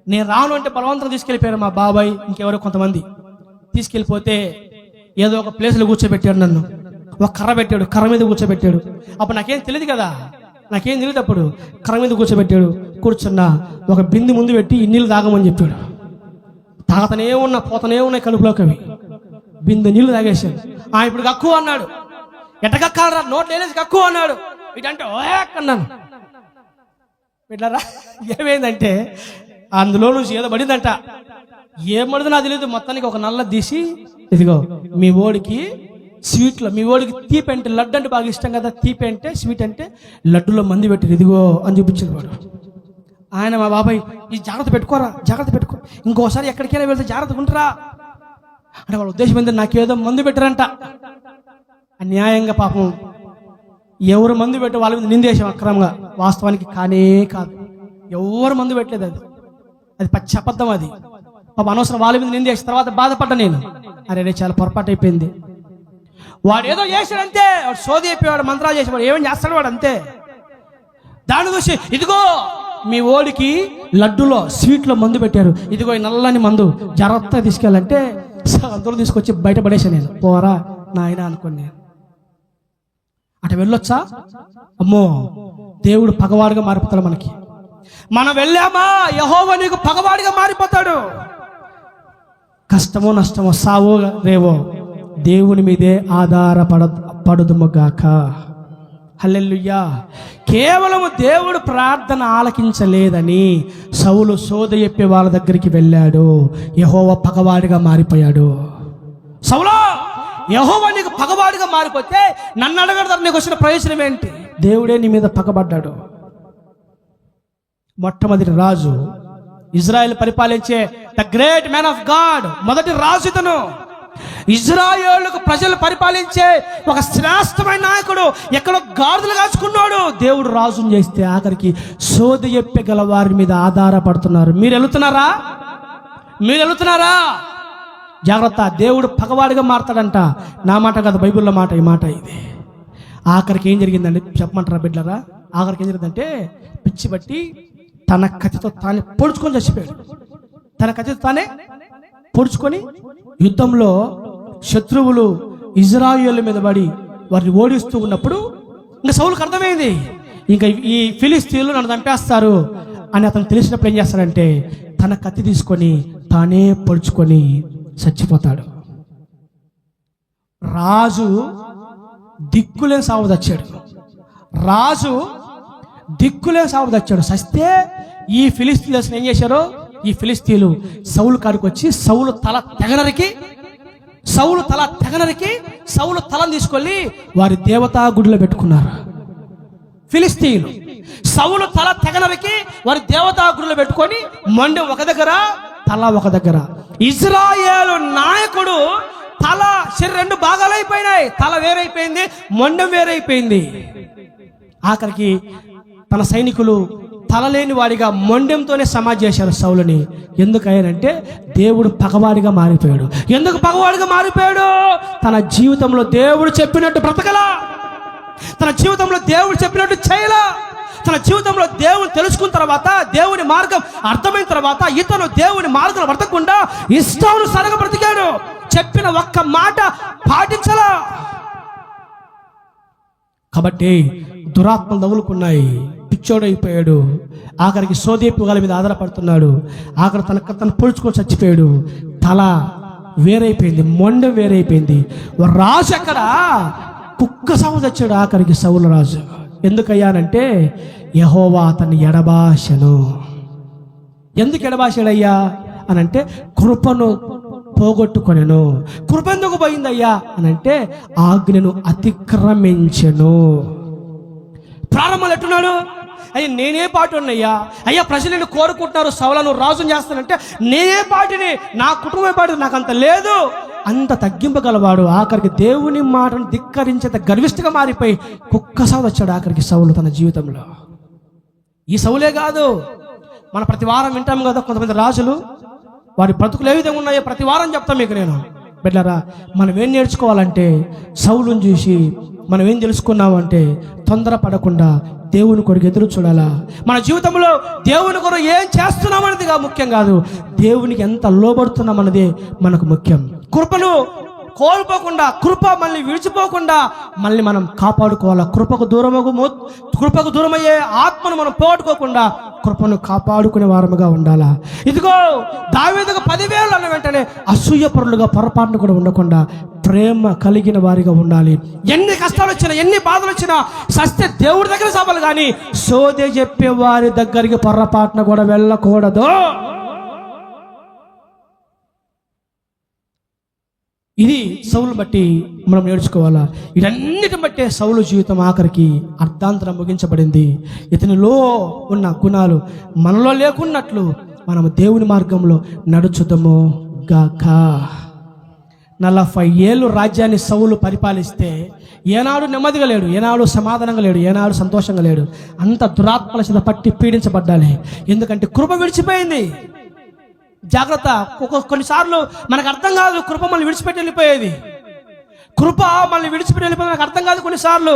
నేను రాను అంటే బలవంతంగా తీసుకెళ్ళిపోయారు మా బాబాయ్, ఇంకెవరో కొంతమంది తీసుకెళ్ళిపోతే ఏదో ఒక ప్లేస్లో కూర్చోబెట్టాడు. నన్ను ఒక కర్ర పెట్టాడు, కర్ర మీద కూర్చోబెట్టాడు. అప్పుడు నాకేం తెలియదు కదా, అప్పుడు కర్ర మీద కూర్చోబెట్టాడు. కూర్చున్నా ఒక బింది ముందు పెట్టి ఈ నీళ్ళు తాగమని చెప్పాడు. తాగతనే ఉన్నా, పోతనే ఉన్నాయి కడుపులోకి అవి. బిందు నీళ్లు తాగేశాడు. ఇప్పుడు కక్కు అన్నాడు. ఎట్ట కక్కాలరా, నోట్ లేనేసి కక్కు అన్నాడు. ఇటంటే అన్నాను. బిడ్డలారా, ఏమైందంటే అందులో నుంచి ఏదో పడిందంట. ఏం పడిందో నాకు తెలియదు. మొత్తానికి ఒక నల్ల తీసి, ఇదిగో మీ ఓడికి స్వీట్లో, మీ ఓడికి తీపి అంటే లడ్డు అంటే బాగా ఇష్టం కదా, తీపి అంటే స్వీట్ అంటే లడ్డులో మంది పెట్టారు, ఇదిగో అని చూపించింది వాడు. ఆయన మా బాబాయ్, ఈ జాగ్రత్త పెట్టుకోరా, జాగ్రత్త పెట్టుకో, ఇంకోసారి ఎక్కడికైనా వెళ్తే జాగ్రత్తగా ఉంటారా అంటే వాళ్ళ ఉద్దేశం ఏంటంటే నాకేదో మందు పెట్టారంట. అన్యాయంగా పాపం ఎవరు మందు పెట్టి వాళ్ళ మీద నిందేశాం అక్రమంగా. వాస్తవానికి కానే కాదు, ఎవరు మందు పెట్టలేదు. అది పచ్చి అబద్ధం. అది పాపం అనవసరం వాళ్ళ మీద నిందేసి తర్వాత బాధపడ్డా నేను. అరే చాలా పొరపాటు అయిపోయింది. వాడు ఏదో చేశాడంతే, వాడు సోది చెప్పేవాడు, మంత్రాలు చేసేవాడు, ఏమేమి చేస్తాడు వాడు అంతే. దాన్ని చూసి ఇదిగో మీ ఓడికి లడ్డులో స్వీట్లో మందు పెట్టారు, ఇదిగో ఈ నల్లని మందు జాగ్రత్తగా తీసుకెళ్ళంటే అందులో తీసుకొచ్చి బయట పడేసా నేను. పోరా నాయన అనుకోండి. నేను అటు వెళ్ళొచ్చా? అమ్మో, దేవుడు పగవాడిగా మారిపోతాడు మనకి. మనం వెళ్ళామా, యెహోవా నీకు పగవాడిగా మారిపోతాడు. కష్టమో నష్టమో సావో రేవో దేవుని మీదే ఆధారపడదుముగాక. హల్లెలూయా. కేవలం దేవుడు ప్రార్థన ఆలకించలేదని సౌలు సోద చెప్పే వాళ్ళ దగ్గరికి వెళ్ళాడు. యెహోవా పగవాడిగా మారిపోయాడు. సౌలా, యెహోవా నీకు పగవాడిగా మారిపోతే నన్ను అడగడతారు, నీకు వచ్చిన ప్రయోజనం ఏంటి? దేవుడే నీ మీద పగబడ్డాడు. మొట్టమొదటి రాజు, ఇజ్రాయెల్ పరిపాలించే the great man of God, మొదటి రాజు ఇతను. ఇజ్రాయేలుకు ప్రజలు పరిపాలించే ఒక శ్రేష్టమైన నాయకుడు. ఎక్కడో గాడిదలు కాచుకున్నాడు. దేవుడు రాజుని చేస్తే ఆఖరికి సోది చెప్పగల వారి మీద ఆధారపడుతున్నారు. మీరు వెళుతున్నారా? మీరు వెళుతున్నారా? జాగ్రత్త, దేవుడు పగవాడిగా మారతాడంట. నా మాట కాదు, బైబిల్లో మాట. ఈ మాట ఇది. ఆఖరికి ఏం జరిగిందండి చెప్పమంటారా బిడ్డలారా? ఆఖరికి ఏం జరిగిందంటే పిచ్చి బట్టి తన కత్తితో తానే పొడుచుకొని చచ్చిపోయాడు. తన కత్తితో తానే పొడుచుకొని యుద్ధంలో శత్రువులు ఇజ్రాయేలు మీద పడి వారిని ఓడిస్తూ ఉన్నప్పుడు ఇంకా సౌలుకు అర్థమైంది, ఇంకా ఈ ఫిలిస్తీన్లు నన్ను చంపేస్తారు అని అతను తెలిసినప్పుడు ఏం చేస్తాడంటే తన కత్తి తీసుకొని తానే పొడుచుకొని చచ్చిపోతాడు. రాజు దిక్కులేని సావు తెచ్చాడు. రాజు దిక్కులేని సావు తెచ్చాడు. సస్తే ఈ ఫిలిస్తీన్లు ఏం చేశారో, ఈ ఫిలిస్తీన్లు సౌలు కాడికి వచ్చి సౌలు తల తెగనరికి సౌలు తలను తీసుకెళ్ళి వారి దేవతా గుడిలో పెట్టుకున్నారు. ఫిలిస్తీన్లు సౌలు తల తెగనరికి వారి దేవతా గుడిలో పెట్టుకొని మొండెం ఒక దగ్గర, తల ఒక దగ్గర. ఇజ్రాయేలు నాయకుడు తల రెండు భాగాలైపోయినాయి. తల వేరైపోయింది, మొండెం వేరైపోయింది. ఆఖరికి తన సైనికులు తలలేని వాడిగా మొండెంతోనే సమాధి చేశారు సౌలుని. ఎందుకయ్యానంటే దేవుడు పగవాడిగా మారిపోయాడు. ఎందుకు పగవాడిగా మారిపోయాడు? తన జీవితంలో దేవుడు చెప్పినట్టు బ్రతకలా, తన జీవితంలో దేవుడు చెప్పినట్టు చేయలా. తన జీవితంలో దేవుని తెలుసుకున్న తర్వాత, దేవుని మార్గం అర్థమైన తర్వాత ఇతను దేవుని మార్గం బ్రతకకుండా ఇష్టానుసారంగా బ్రతికాడు. చెప్పిన ఒక్క మాట పాటించలా. కాబట్టి దురాత్మలు తగులుకున్నాయి. పిచ్చోడైపోయాడు. ఆఖరికి సోదేపు వాళ్ళ మీద ఆధారపడుతున్నాడు. ఆఖరి తను పొడుచుకొని చచ్చిపోయాడు. తల వేరైపోయింది, మొండెం వేరైపోయింది. రాజు అక్కడ కుక్క సాగు తెచ్చాడు ఆఖరికి సౌలు రాజు. ఎందుకయ్యానంటే యెహోవా అతన్ని ఎడబాసెను. ఎందుకు ఎడబాసాడయ్యా అనంటే కృపను పోగొట్టుకొనెను. కృప ఎందుకు పోయిందయ్యా అనంటే ఆజ్ఞను అతిక్రమించెను. ప్రారంభంలో ఎట్టున్నాడు? అయ్యా నేనే పాటు ఉన్నాయ్యా, అయ్యా ప్రజలు నేను కోరుకుంటున్నారు సౌలను రాజుని చేస్తానంటే నేనే పాటిని, నా కుటుంబం పాటి, నాకు అంత లేదు. అంత తగ్గింపగలవాడు ఆఖరికి దేవుని మాటను ధిక్కరించేంత గర్విష్ఠగా మారిపోయి కుక్క సాగు వచ్చాడు ఆఖరికి సౌలు తన జీవితంలో. ఈ సౌలే కాదు, మన ప్రతి వారం వింటాం కదా కొంతమంది రాజులు, వారి బ్రతుకులు ఏ విధంగా ఉన్నాయో ప్రతి వారం చెప్తాను మీకు నేను. బిడ్డలారా, మనం ఏం నేర్చుకోవాలంటే సౌలుని చూసి మనం ఏం తెలుసుకున్నామంటే తొందరపడకుండా దేవుని కొరకు ఎదురు చూడాలా. మన జీవితంలో దేవుని కొరకు ఏం చేస్తున్నామన్నదిగా ముఖ్యం కాదు, దేవునికి ఎంత లోబడుతున్నామన్నదే మనకు ముఖ్యం. కోల్పోకుండా, కృప మనల్ని విడిచిపోకుండా మళ్ళీ మనం కాపాడుకోవాలా. కృపకు దూరమయ్యే ఆత్మను మనం పోగొట్టుకోకుండా కృపను కాపాడుకునే వారముగా ఉండాలా. ఇదిగో దావీదుకు 10,000 అన్న వెంటనే అసూయపరులుగా పొరపాటును కూడా ఉండకుండా ప్రేమ కలిగిన వారిగా ఉండాలి. ఎన్ని కష్టాలు వచ్చినా, ఎన్ని బాధలు వచ్చినా సస్తే దేవుడి దగ్గర సాపాలి, కానీ సోదే చెప్పే వారి దగ్గరికి పొరపాటున కూడా వెళ్ళకూడదు. ఇది సౌలు బట్టి మనం నేర్చుకోవాలా. వీటన్నిటిని బట్టే సౌలు జీవితం ఆఖరికి అర్ధాంతరం ముగించబడింది. ఇతనిలో ఉన్న గుణాలు మనలో లేకున్నట్లు మనము దేవుని మార్గంలో నడుచుదము గాక. 40 ఏళ్ళు రాజ్యాన్ని సౌలు పరిపాలిస్తే ఏనాడు నెమ్మదిగా లేడు, ఏనాడు సమాధానంగా లేడు, ఏనాడు సంతోషంగా లేడు. అంత దురాత్మల చేత పట్టి పీడించబడ్డాలి. ఎందుకంటే కృప విడిచిపోయింది. జాగ్రత్త. కొన్నిసార్లు మనకు అర్థం కాదు కృప మనల్ని విడిచిపెట్టి వెళ్ళిపోయేది. కృప మనల్ని విడిచిపెట్టి వెళ్ళిపోయేది మనకు అర్థం కాదు కొన్నిసార్లు.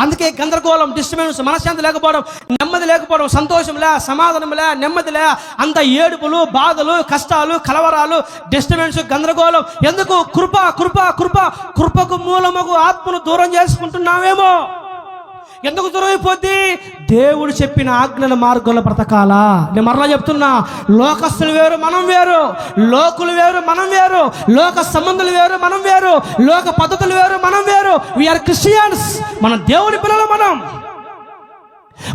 అందుకే గందరగోళం, డిస్టర్బెన్స్, మనశ్శాంతి లేకపోవడం, నెమ్మది లేకపోవడం, సంతోషంలే, సమాధానంలే, నెమ్మదిలే, అంత ఏడుపులు, బాధలు, కష్టాలు, కలవరాలు, డిస్టర్బెన్స్, గందరగోళం. ఎందుకు? కృప కృప కృప కృపకు మూలముగు ఆత్మను దూరం చేసుకుంటున్నామేమో. ఎందుకు దూరం అయిపోద్ది? దేవుడు చెప్పిన ఆజ్ఞల మార్గంలో బ్రతకాలా. నేను మరలా చెప్తున్నా, లోకస్తులు వేరు, మనం వేరు. లోకులు వేరు, మనం వేరు. లోక సంబంధులు వేరు, మనం వేరు. లోక పద్ధతులు వేరు, మనం వేరు. We are Christians. మనం దేవుని పిల్లలు.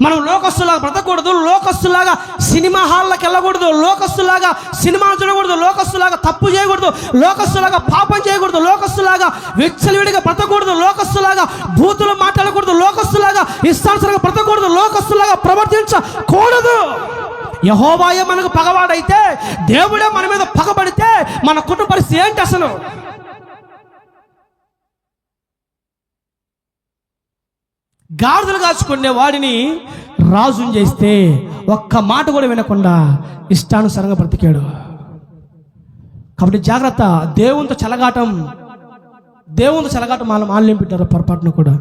మనం లోకస్తులాగా బ్రతకూడదు. లోకస్తులాగా సినిమా హాల్లోకి వెళ్ళకూడదు. లోకస్తులాగా సినిమా చూడకూడదు. లోకస్తులాగా తప్పు చేయకూడదు. లోకస్తులాగా పాపం చేయకూడదు. లోకస్తులాగా విచ్చలవిడిగా బ్రతకూడదు. లోకస్తులాగా బూతులు మాట్లాడకూడదు. లోకస్తులాగా ఇష్టానుసారంగా బ్రతకూడదు. లోకస్తులాగా ప్రవర్తించకూడదు. యెహోవాయే మనకు పగవాడైతే, దేవుడే మన మీద పగబడితే మన కుటుంబ పరిస్థితి ఏంటి అసలు? గాడిదలు కాచుకునే వాడిని రాజుని చేస్తే ఒక్క మాట కూడా వినకుండా ఇష్టానుసారంగా బ్రతికాడు. కాబట్టి జాగ్రత్త. దేవునితో చెలగాటం మాల్యం పెట్టారు పొరపాటును కూడా.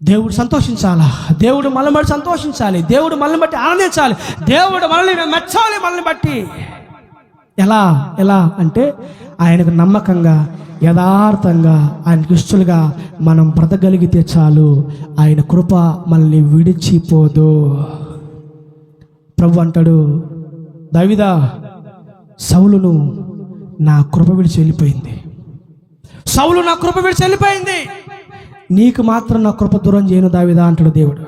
దేవుడు సంతోషించాలా, దేవుడు మనల్ని బట్టి సంతోషించాలి, దేవుడు మనల్ని బట్టి ఆనందించాలి, దేవుడు మనల్ని మెచ్చాలి. మనల్ని బట్టి ఎలా అంటే ఆయనకు నమ్మకంగా, యథార్థంగా, ఆయనకు ఇష్టలుగా మనం బ్రతకగలిగితే చాలు. ఆయన కృప మనల్ని విడిచిపోదు. ప్రభు అంటాడు, దావీదా, సౌలును నా కృప విడిచి వెళ్ళిపోయింది. సౌలు నా కృప విడిచి వెళ్ళిపోయింది, నీకు మాత్రం నా కృప దూరం చేయను దావీదా అంటాడు దేవుడు.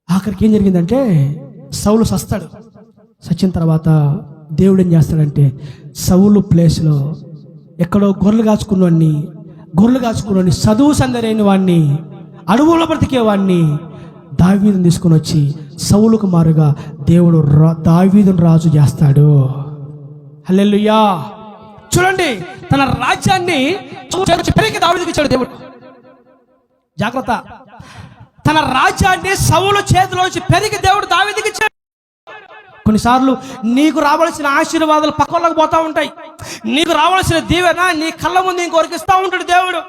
ఆఖరికి ఏం జరిగిందంటే సౌలు సస్తాడు. సచ్చిన తర్వాత దేవుడు ఏం చేస్తాడంటే సౌలు ప్లేస్లో ఎక్కడో గొర్రెలు కాచుకున్నవాడిని, చదువు సందరైన వాడిని, అడవుల్లో బ్రతికేవాడిని దావీదుని తీసుకొని వచ్చి సౌలుకు మారుగా దేవుడు దావీదుని రాజు చేస్తాడు. హల్లెలూయా. చూడండి, తన రాజ్యాన్ని పెరిగి దావీదుకి ఇచ్చాడు దేవుడు. జాగ్రత్త. తన రాజ్యాన్ని సౌలు చేతిలోంచి పెరిగి దేవుడు దావీదుకి ఇచ్చాడు. కొన్నిసార్లు నీకు రావాల్సిన ఆశీర్వాదాలు పక్కలకు పోతూ ఉంటాయి. నీకు రావాల్సిన దీవెన నీ కళ్ళ ముందు ఇంకొకరికి ఇస్తూ ఉంటాడు దేవుడు.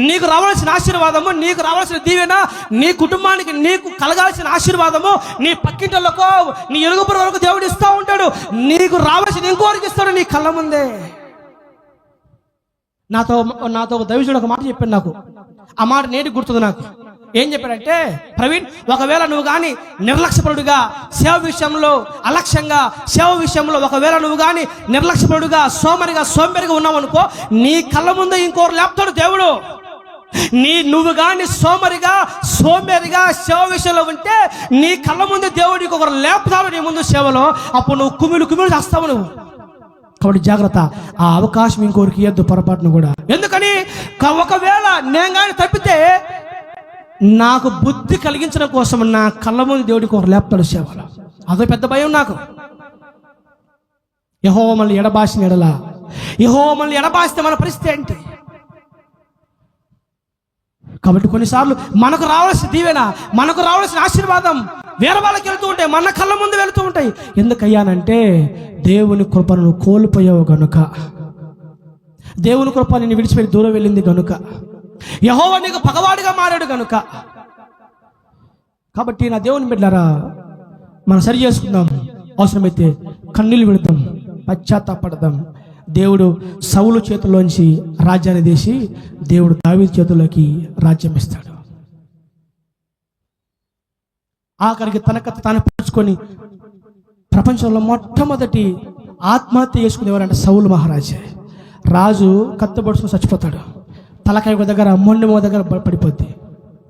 నీకు రావాల్సిన ఆశీర్వాదము, నీకు రావాల్సిన దీవెన, నీ కుటుంబానికి నీకు కలగాల్సిన ఆశీర్వాదము నీ పక్కింటోళ్ళకో, నీ ఎరుగుపుర వరకు దేవుడు ఇస్తూ ఉంటాడు. నీకు రావాల్సిన ఇంకొకరికి ఇస్తాడు నీ కళ్ళ ముందే. నాతో దైవజనుడు ఒక మాట చెప్పాడు నాకు. ఆ మాట నేటి గుర్తుంది నాకు. ఏం చెప్పాడంటే, ప్రవీణ్, ఒకవేళ నువ్వు కానీ నిర్లక్ష్యపరుడుగా సేవ విషయంలో, అలక్ష్యంగా సేవ విషయంలో ఒకవేళ నువ్వు కానీ నిర్లక్ష్యపరుడుగా, సోంబేరిగా ఉన్నావు అనుకో, నీ కళ్ళ ముందే ఇంకోరు లేపుతాడు దేవుడు. నువ్వు కానీ సోంబేరిగా సేవ విషయంలో ఉంటే నీ కళ్ళ ముందే దేవుడు ఇంకొకరు లేపుతాడు నీ ముందు సేవలో. అప్పుడు నువ్వు కుమిలు చేస్తావు నువ్వు. కాబట్టి జాగ్రత్త. ఆ అవకాశం ఇంకోరికి ఇవ్వద్దు పొరపాటును కూడా. ఎందుకని? ఒకవేళ నేను కానీ తప్పితే నాకు బుద్ధి కలిగించడం కోసం నా కళ్ళ ముందు దేవుడికి ఒక లేపుతాడు సేవలో. అదో పెద్ద భయం నాకు. యెహోవా మనల్ని ఎడబాసిన ఎడలా, యెహోవా మనల్ని ఎడబాస్తే మన పరిస్థితి ఏంటి? కాబట్టి కొన్నిసార్లు మనకు రావాల్సిన దీవెన, మనకు రావాల్సిన ఆశీర్వాదం వేరే వాళ్ళకి వెళ్తూ ఉంటాయి, మన కళ్ళ ముందు వెళుతూ ఉంటాయి. ఎందుకయ్యానంటే దేవుని కృపను కోల్పోయావు గనుక, దేవుని కృప నిన్ను విడిచిపెట్టి దూరం వెళ్ళింది గనుక, యెహోవా నీకు పగవాడిగా మారాడు గనుక. కాబట్టి నా దేవుని బిడ్డలారా, మనం సరి చేసుకుందాం. అవసరమైతే కన్నీళ్ళు విడదాం, పశ్చాత్తాపడదాం. దేవుడు సౌలు చేతుల్లోంచి రాజ్యాన్ని తీసి దేవుడు దావీదు చేతుల్లోకి రాజ్యం ఇస్తాడు. ఆఖరికి తనకత తాను పరుచుకొని ప్రపంచంలో మొట్టమొదటి ఆత్మహత్య చేసుకునేవారంటే సౌలు మహారాజే. రాజు కత్తిబడుచుకుని చచ్చిపోతాడు. తలకాయ ఒక దగ్గర, మొండెం ఒక దగ్గర పడిపోద్ది.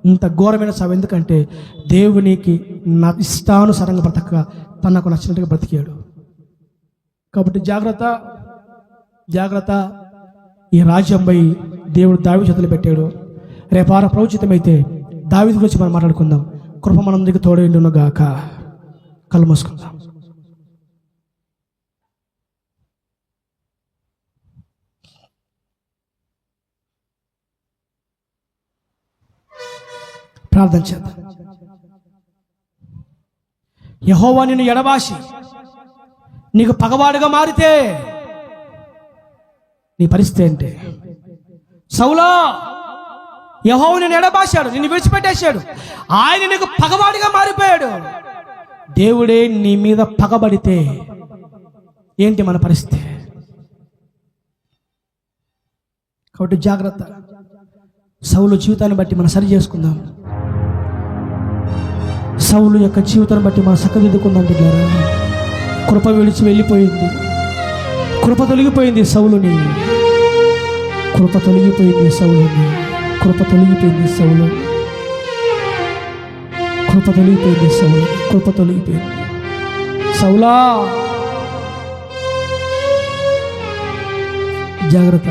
ఇంత ఘోరమైన సావు. ఎందుకంటే దేవునికి ఇష్టానుసారంగా బ్రతక, తనకు నచ్చినట్టుగా బ్రతికాడు. కాబట్టి జాగ్రత్త, జాగ్రత్త. ఈ రాజ్యంపై దేవుడు దావీదు చేతులు పెట్టాడు. రేపార ప్రవచితమైతే దావీదు గురించి మనం మాట్లాడుకుందాం. కృప మనందరికీ తోడైండును గాక. కళ్ళు మూసుకుందాం. ప్రార్థన చేద్దాం. యెహోవా నిన్ను ఎడబాసి నీకు పగవాడుగా మారితే నీ పరిస్థితి ఏంటి? సౌలా, యెహోవా నిన్ను ఎడబాశాడు, నిన్ను విడిచిపెట్టేశాడు. ఆయన నీకు పగవాడిగా మారిపోయాడు. దేవుడే నీ మీద పగబడితే ఏంటి మన పరిస్థితి? కాబట్టి జాగ్రత్త. సౌలు జీవితాన్ని బట్టి మనం సరి చేసుకుందాం. సౌలు యొక్క జీవితాన్ని బట్టి మనం చక్కదిద్దుకుందాం బిడ్డారా. కృప విడిచి వెళ్ళిపోయింది, కృప తొలగిపోయింది సౌలుని, కృప తొలగిపోయింది సౌలుని, కృప తొలగిపోయింది సౌలు, కృప తొలగిపోయింది సౌలు, కృప తొలగిపోయింది. సౌలా జాగ్రత్త.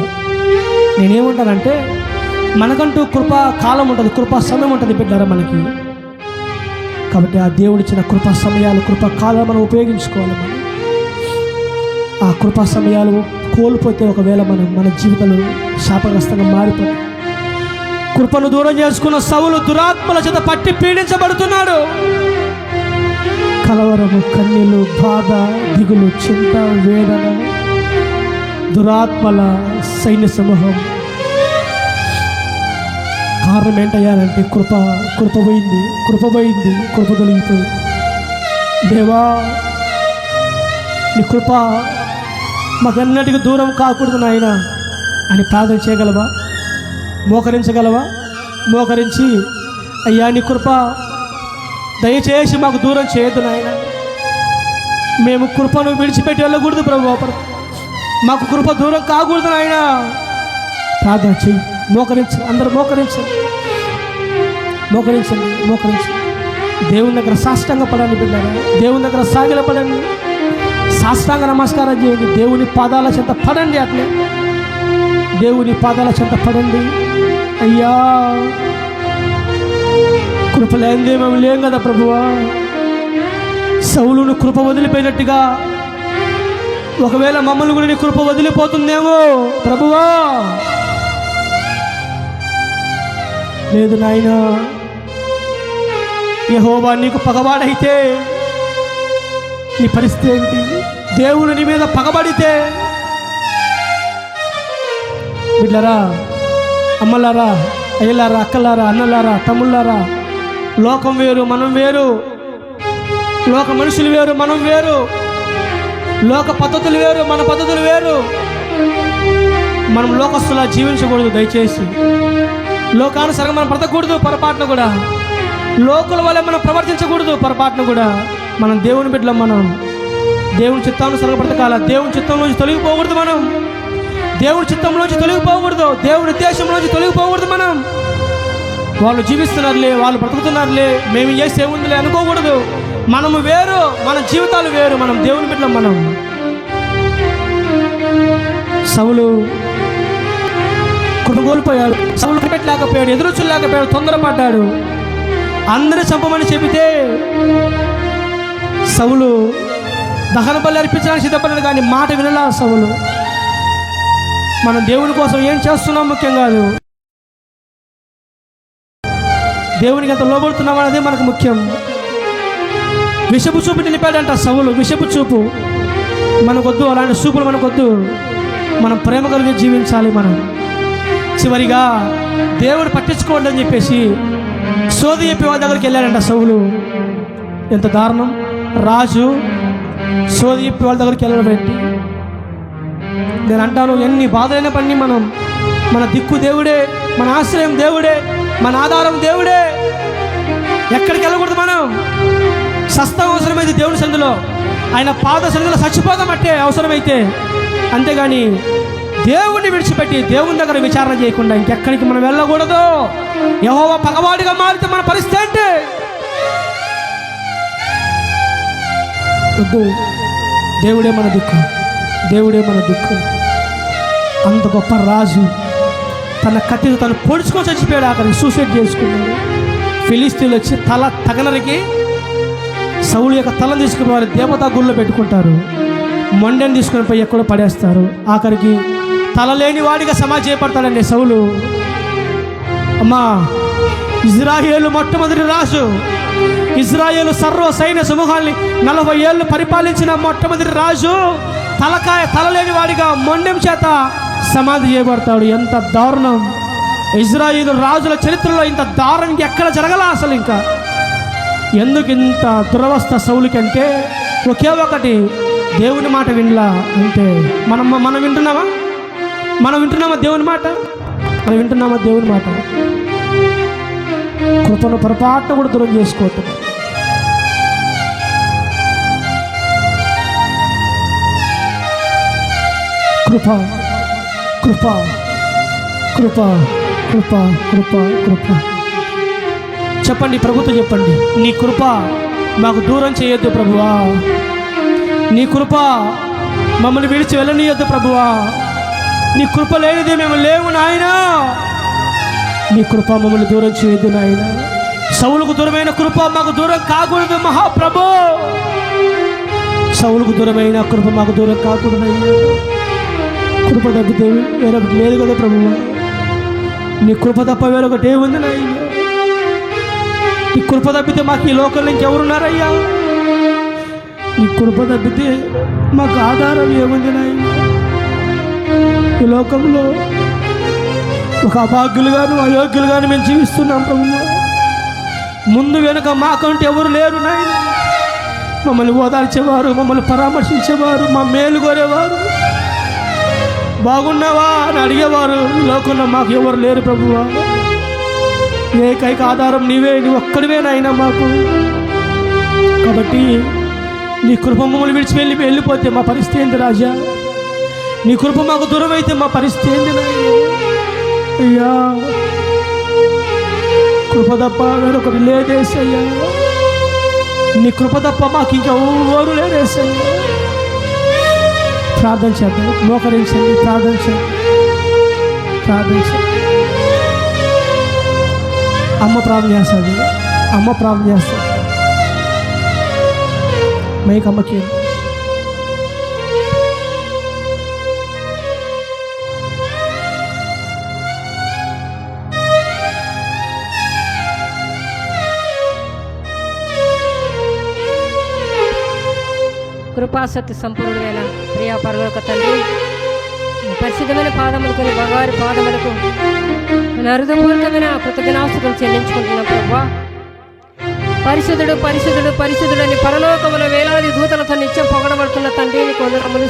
నేనేమంటానంటే మనకంటూ కృపా కాలం ఉంటుంది, కృపా సమయం ఉంటుంది బిడ్డారా మనకి. కాబట్టి ఆ దేవుడిచ్చిన కృపా సమయాలు, కృపా కాలం మనం ఉపయోగించుకోవాలి. మనం ఆ కృపా సమయాలు కోల్పోతే ఒకవేళ మన జీవితాలు శాపగ్రస్తంగా మారిపోతాయి. కృపను దూరం చేసుకున్న సౌలు దురాత్మల చేత పట్టి పీడించబడుతున్నాడు. కలవరము, కన్నీళ్ళు, బాధ, దిగులు, చింత, వేదన, దురాత్మల సైన్య సమూహం. కారణం ఏంటయ్యానంటే కృప పోయింది, కృప పోయింది, కృప తొలగిపోయింది. దేవా, నీ కృప మాకెన్నటికి దూరం కాకూడదు నాయన అని ప్రార్థన చేయగలవా? మోకరించగలవా? మోకరించి, అయ్యా నీ కృప దయచేసి మాకు దూరం చేయొద్దు నాయన. మేము కృపను విడిచిపెట్టి వెళ్ళకూడదు ప్రభు, మాకు కృప దూరం కాకూడదు నాయన. ప్రార్థన చెయ్యి. మోకరించండి, అందరూ మోకరించండి, మోకరించండి, మోకరించండి. దేవుని దగ్గర సాష్టాంగ పడండి బిడ్డారా. దేవుని దగ్గర సాగిల పడండి, సాష్టాంగ నమస్కారం చేయండి. దేవుని పాదాల చెంత పడండి. అట్లే దేవుని పాదాల చెంత పడండి. అయ్యా, కృప లేనిదే మేము లేం కదా ప్రభువా. సౌలును కృప వదిలిపోయినట్టుగా ఒకవేళ మమ్మల్ని కూడా నీ కృప వదిలిపోతుందేమో ప్రభువా. లేదు నాయనా, యెహోవా నీకు పగవాడైతే నీ పరిస్థితి ఏంటి? దేవుడు నీ మీద పగబడితే, బిడ్డలారా, అమ్మలారా, అయ్యలారా, అక్కలారా, అన్నలారా, తమ్ముళ్ళారా, లోకం వేరు, మనం వేరు. లోక మనుషులు వేరు, మనం వేరు. లోక పద్ధతులు వేరు, మన పద్ధతులు వేరు. మనం లోకస్తులా జీవించకూడదు. దయచేసి లోకానుసారంగా మనం బ్రతకూడదు. పొరపాటును కూడా లోకుల వల్ల మనం ప్రవర్తించకూడదు. పొరపాటును కూడా మనం దేవుని బిడ్డలం. మనం దేవుని చిత్తానుసారంగా బ్రతకాల. దేవుని చిత్తంలోంచి తొలగిపోకూడదు. మనం దేవుని చిత్తంలోంచి తొలగిపోకూడదు. దేవుని ఉద్దేశంలోంచి తొలగిపోకూడదు. మనం వాళ్ళు జీవిస్తున్నారులే, వాళ్ళు బ్రతుకుతున్నారులే, మేము చేసే ఉందిలే అనుకోకూడదు. మనము వేరు, మన జీవితాలు వేరు. మనం దేవుని బిడ్డలం. మనం సౌలు కృప కోల్పోయాడు. సౌలు పెట్టలేకపోయాడు, ఎదురు చూడలేకపోయాడు, తొందరపడ్డాడు. అందరూ చంపమని చెబితే సౌలు దహన బలి అర్పించడానికి సిద్ధపడ్డాడు, కానీ మాట వినలా సౌలు. మనం దేవుని కోసం ఏం చేస్తున్నాం ముఖ్యం కాదు, దేవునికి ఎంత లోబడుతున్నాం అనేది మనకు ముఖ్యం. విషపు చూపు నిలిపాడంట సౌలు. విషపు చూపు మనకొద్దు, అలాంటి చూపులు మనకొద్దు. మనం ప్రేమ కలిగి జీవించాలి. మనం చివరిగా దేవుడు పట్టించుకోండి అని చెప్పేసి సోది చెప్పి వాళ్ళ దగ్గరికి వెళ్ళాడంట సౌలు. ఎంత దారుణం! రాజు సోది చెప్పి వాళ్ళ దగ్గరికి వెళ్ళడం ఏంటి? నేను అంటాను, ఎన్ని బాధలైన పని మనం, మన దిక్కు దేవుడే, మన ఆశ్రయం దేవుడే, మన ఆధారం దేవుడే. ఎక్కడికి వెళ్ళకూడదు మనం. సస్తం అవసరమైతే దేవుని సందులో, ఆయన పాద సన్నిధిలో చచ్చిపోదామట్టే అవసరమైతే, అంతేగాని దేవుణ్ణి విడిచిపెట్టి దేవుని దగ్గర విచారణ చేయకుండా ఇంకెక్కడికి మనం వెళ్ళకూడదు. యెహోవా పగవాడిగా మారితే మన పరిస్థితి ఏంటి? వద్దు. దేవుడే మన దిక్కు, దేవుడే మన దిక్కు. అంత గొప్ప రాజు తన కత్తితో తను పొడుచుకొని చచ్చిపోయాడు. అక్కడికి సూసైడ్ చేసుకున్నాడు. ఫిలిస్తీన్లు వచ్చి తల తగనరికి సౌలు యొక్క తలను తీసుకుని వారి దేవతా గుళ్ళో పెట్టుకుంటారు. మొండెని తీసుకొని పోయి ఎక్కడో పడేస్తారు. ఆఖరికి తల లేని వాడిగా సమాధి చేయబడతాడండి సౌలు. అమ్మా, ఇజ్రాయేలు మొట్టమొదటి రాజు, ఇజ్రాయేలు సర్వ సైన్య సమూహాల్ని 40 ఏళ్ళు పరిపాలించిన మొట్టమొదటి రాజు తల లేని వాడిగా మొండెం చేత సమాధి చేయబడతాడు. ఎంత దారుణం! ఇజ్రాయేలు రాజుల చరిత్రలో ఇంత దారుణం ఎక్కడ జరగల అసలు. ఇంకా ఎందుకు ఇంత దురవస్థ సౌలుకంటే ఒకే ఒకటి, దేవుని మాట వినలా. అంటే మనం వింటున్నామా? దేవుని మాట? మనం వింటున్నామా దేవుని మాట? కృపను పొరపాటున కూడా దూరం చేసుకోవద్దు. కృప కృప కృప కృప కృప కృప చెప్పండి, ప్రభుత్వం చెప్పండి, నీ కృప మాకు దూరం చేయొద్దు ప్రభువా. నీ కృప మమ్మల్ని విడిచి వెళ్ళనీయొద్దు ప్రభువా. నీ కృప లేనిది మేము లేవు నాయనా. నీ కృప మమ్మల్ని దూరం చేయొద్దు నాయన. సౌలుకు దూరమైన కృప మాకు దూరం కాకూడదు మహాప్రభు. సౌలుకు దూరమైన కృప మాకు దూరం కాకూడదు అయ్యా. కృప తప్పితే వేరొకటి లేదు కదా ప్రభువా. నీ కృప తప్ప వేరొకటి ఏముంది నాయన? నీ కృప తప్పితే మాకు ఈ లోకంలో ఇంకెవరున్నారయ్యా? నీ కృప తప్పితే మాకు ఆధారం ఏముంది నాయన? ఈ లోకంలో ఒక అభాగ్యులుగాను అయోగ్యులుగాను మేము జీవిస్తున్నాం ప్రభువా. ముందు వెనుక మాకంటే ఎవరు లేరు నాయన. మమ్మల్ని ఓదార్చేవారు, మమ్మల్ని పరామర్శించేవారు, మా మేలు కోరేవారు, బాగున్నావా అని అడిగేవారు ఈ లోకంలో మాకు ఎవరు లేరు ప్రభువా. ఏకైక ఆధారం నీవే, నీ ఒక్కడివే నాయన మాకు. కాబట్టి నీ కృప మమ్మల్ని విడిచి వెళ్ళిపోతే మా పరిస్థితి ఏంటి రాజా? నీ కృప మాకు దూరం అయితే మా పరిస్థితి ఏంటి నాయన? అయ్యా, కృప తప్ప వేరొకటి లేదేసయ్యా. నీ కృప తప్ప మాకు ఇంకా ఎవరు లేదేసయ్యా. ప్రార్థన చేద్దాం, మోకరించండి, ప్రార్థించండి. అమ్మ ప్రార్థన చేస్తుంది, అమ్మ ప్రార్థన చేస్తుంది. మైక్ అమ్మకి. కృపాసక్తి సంపూర్ణమైన ప్రియా పరలోక తండ్రి, పరిశుద్ధమైన పాదములకు భగవారి పాదములకు హృదయపూర్వకమైన కృతజ్ఞతాస్తుతులు చెల్లించుకుంటున్నాం ప్రభువా. పరిశుద్ధుడు పరిశుద్ధుడు పరిశుద్ధుడు అని పరలోకముల వేలాది దూతలతో నిత్యం పొగడబడుతున్న తండ్రిని కొందరములు